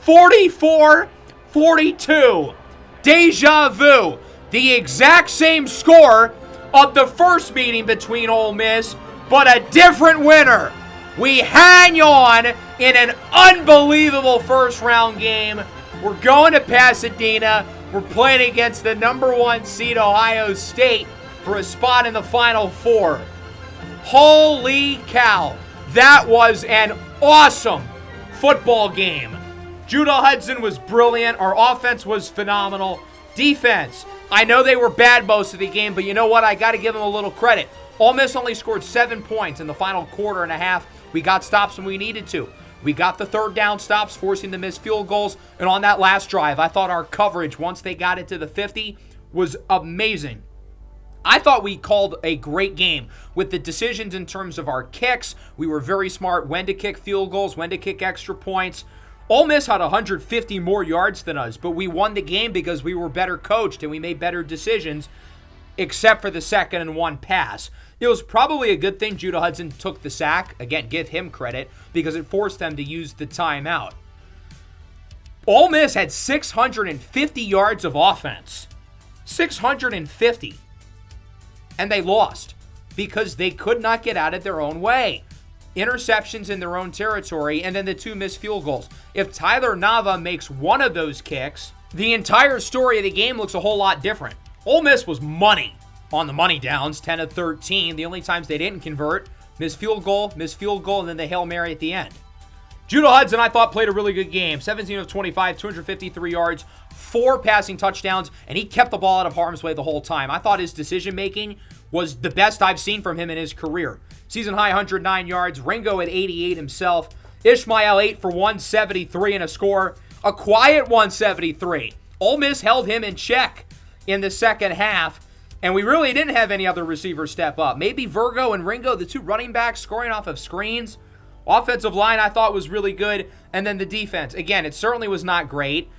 44-42. Deja vu. The exact same score of the first meeting between Ole Miss, but a different winner. We hang on in an unbelievable first-round game. We're going to Pasadena. We're playing against the number 1 seed Ohio State for a spot in the Final Four. Holy cow. That was an awesome football game. Judah Hudson was brilliant. Our offense was phenomenal. Defense, I know they were bad most of the game, but you know what? I got to give them a little credit. Ole Miss only scored 7 points in the final quarter and a half. We got stops when we needed to. We got the 3rd down stops, forcing the missed field goals. And on that last drive, I thought our coverage, once they got it to the 50, was amazing. I thought we called a great game with the decisions in terms of our kicks. We were very smart when to kick field goals, when to kick extra points. Ole Miss had 150 more yards than us, but we won the game because we were better coached and we made better decisions, except for the 2nd and 1 pass. It was probably a good thing Judah Hudson took the sack. Again, give him credit because it forced them to use the timeout. Ole Miss had 650 yards of offense. 650. And they lost because they could not get out of their own way. Interceptions in their own territory, and then the 2 missed field goals. If Tyler Nava makes one of those kicks, the entire story of the game looks a whole lot different. Ole Miss was money on the money downs, 10 of 13. The only times they didn't convert, missed field goal, and then the Hail Mary at the end. Judah Hudson, I thought, played a really good game. 17 of 25, 253 yards, 4 passing touchdowns, and he kept the ball out of harm's way the whole time. I thought his decision-making was the best I've seen from him in his career. Season-high 109 yards. Ringo at 88 himself. Ishmael 8 for 173 and a score. A quiet 173. Ole Miss held him in check in the second half, and we really didn't have any other receivers step up. Maybe Virgo and Ringo, the 2 running backs, scoring off of screens. Offensive line, I thought, was really good. And then the defense. Again, it certainly was not great,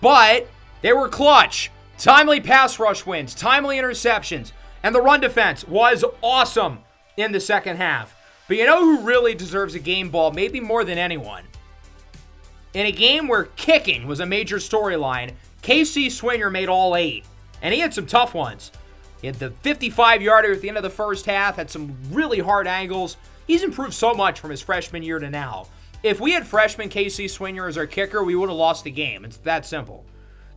but they were clutch. Timely pass rush wins, timely interceptions, and the run defense was awesome in the second half. But you know who really deserves a game ball, maybe more than anyone? In a game where kicking was a major storyline, KC Swinger made all 8, and he had some tough ones. He had the 55-yarder at the end of the first half, had some really hard angles. He's improved so much from his freshman year to now. If we had freshman KC Swinger as our kicker, we would have lost the game. It's that simple.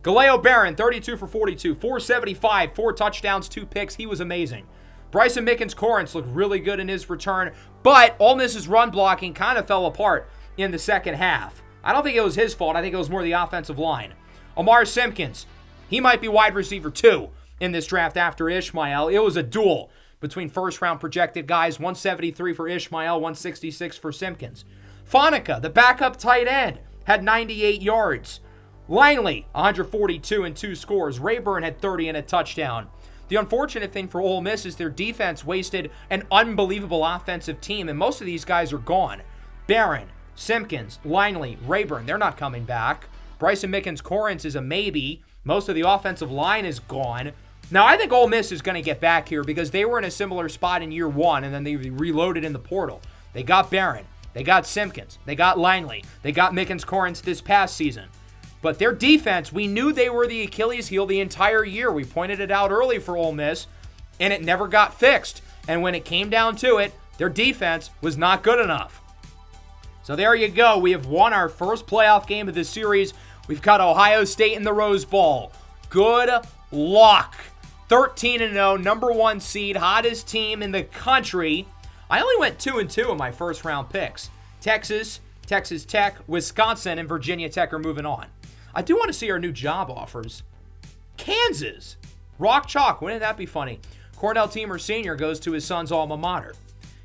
Galeo Barron, 32 for 42, 475, 4 touchdowns, 2 picks. He was amazing. Bryson Mickens-Corrence looked really good in his return, but Ole Miss's run blocking kind of fell apart. in the second half. I don't think it was his fault. I think it was more the offensive line. Omar Simpkins, he might be wide receiver 2 in this draft after Ishmael. It was a duel between first-round projected guys, 173 for Ishmael, 166 for Simpkins. Faneca, the backup tight end, had 98 yards. Langley, 142 and 2 scores. Rayburn had 30 and a touchdown. The unfortunate thing for Ole Miss is their defense wasted an unbelievable offensive team, and most of these guys are gone. Barron, Simpkins, Langley, Rayburn, they're not coming back. Bryson Mickens-Corrins is a maybe. Most of the offensive line is gone. Now, I think Ole Miss is going to get back here because they were in a similar spot in year 1, and then they reloaded in the portal. They got Barron. They got Simpkins. They got Langley. They got Mickens-Corrins this past season. But their defense, we knew they were the Achilles heel the entire year. We pointed it out early for Ole Miss, and it never got fixed. And when it came down to it, their defense was not good enough. So there you go. We have won our first playoff game of this series. We've got Ohio State in the Rose Bowl. Good luck. 13-0, number 1 seed, hottest team in the country. I only went 2-2 in my first round picks. Texas, Texas Tech, Wisconsin, and Virginia Tech are moving on. I do want to see our new job offers. Kansas, Rock Chalk, wouldn't that be funny? Cornell Teamer Sr. goes to his son's alma mater.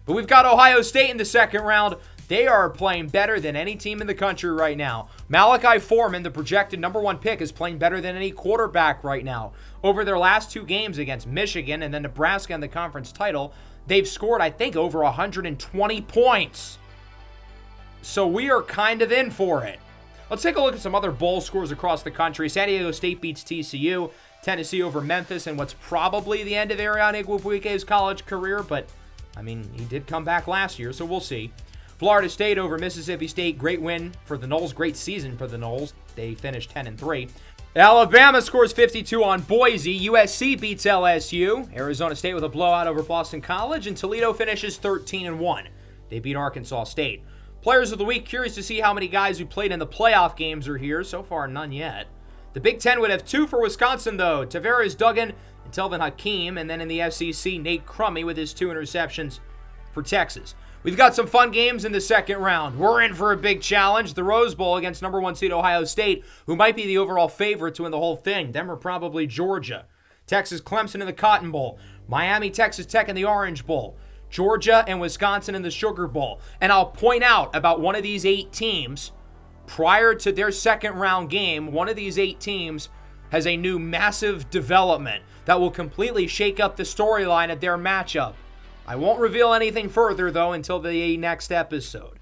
But we've got Ohio State in the second round. They are playing better than any team in the country right now. Malachi Foreman, the projected number 1 pick, is playing better than any quarterback right now. Over their last 2 games against Michigan and then Nebraska in the conference title, they've scored, I think, over 120 points. So we are kind of in for it. Let's take a look at some other bowl scores across the country. San Diego State beats TCU. Tennessee over Memphis in what's probably the end of Ariane Igwebuike's college career, but, I mean, he did come back last year, so we'll see. Florida State over Mississippi State. Great win for the Noles. Great season for the Noles. They finished 10-3. Alabama scores 52 on Boise. USC beats LSU. Arizona State with a blowout over Boston College. And Toledo finishes 13-1. They beat Arkansas State. Players of the week. Curious to see how many guys who played in the playoff games are here. So far, none yet. The Big Ten would have 2 for Wisconsin, though. Tavares Duggan and Telvin Hakeem. And then in the SEC, Nate Crummy with his 2 interceptions for Texas. We've got some fun games in the second round. We're in for a big challenge. The Rose Bowl against number 1 seed Ohio State, who might be the overall favorite to win the whole thing. Them are probably Georgia. Texas Clemson in the Cotton Bowl. Miami, Texas Tech in the Orange Bowl. Georgia and Wisconsin in the Sugar Bowl. And I'll point out about one of these 8 teams, prior to their second round game, one of these 8 teams has a new massive development that will completely shake up the storyline of their matchup. I won't reveal anything further, though, until the next episode.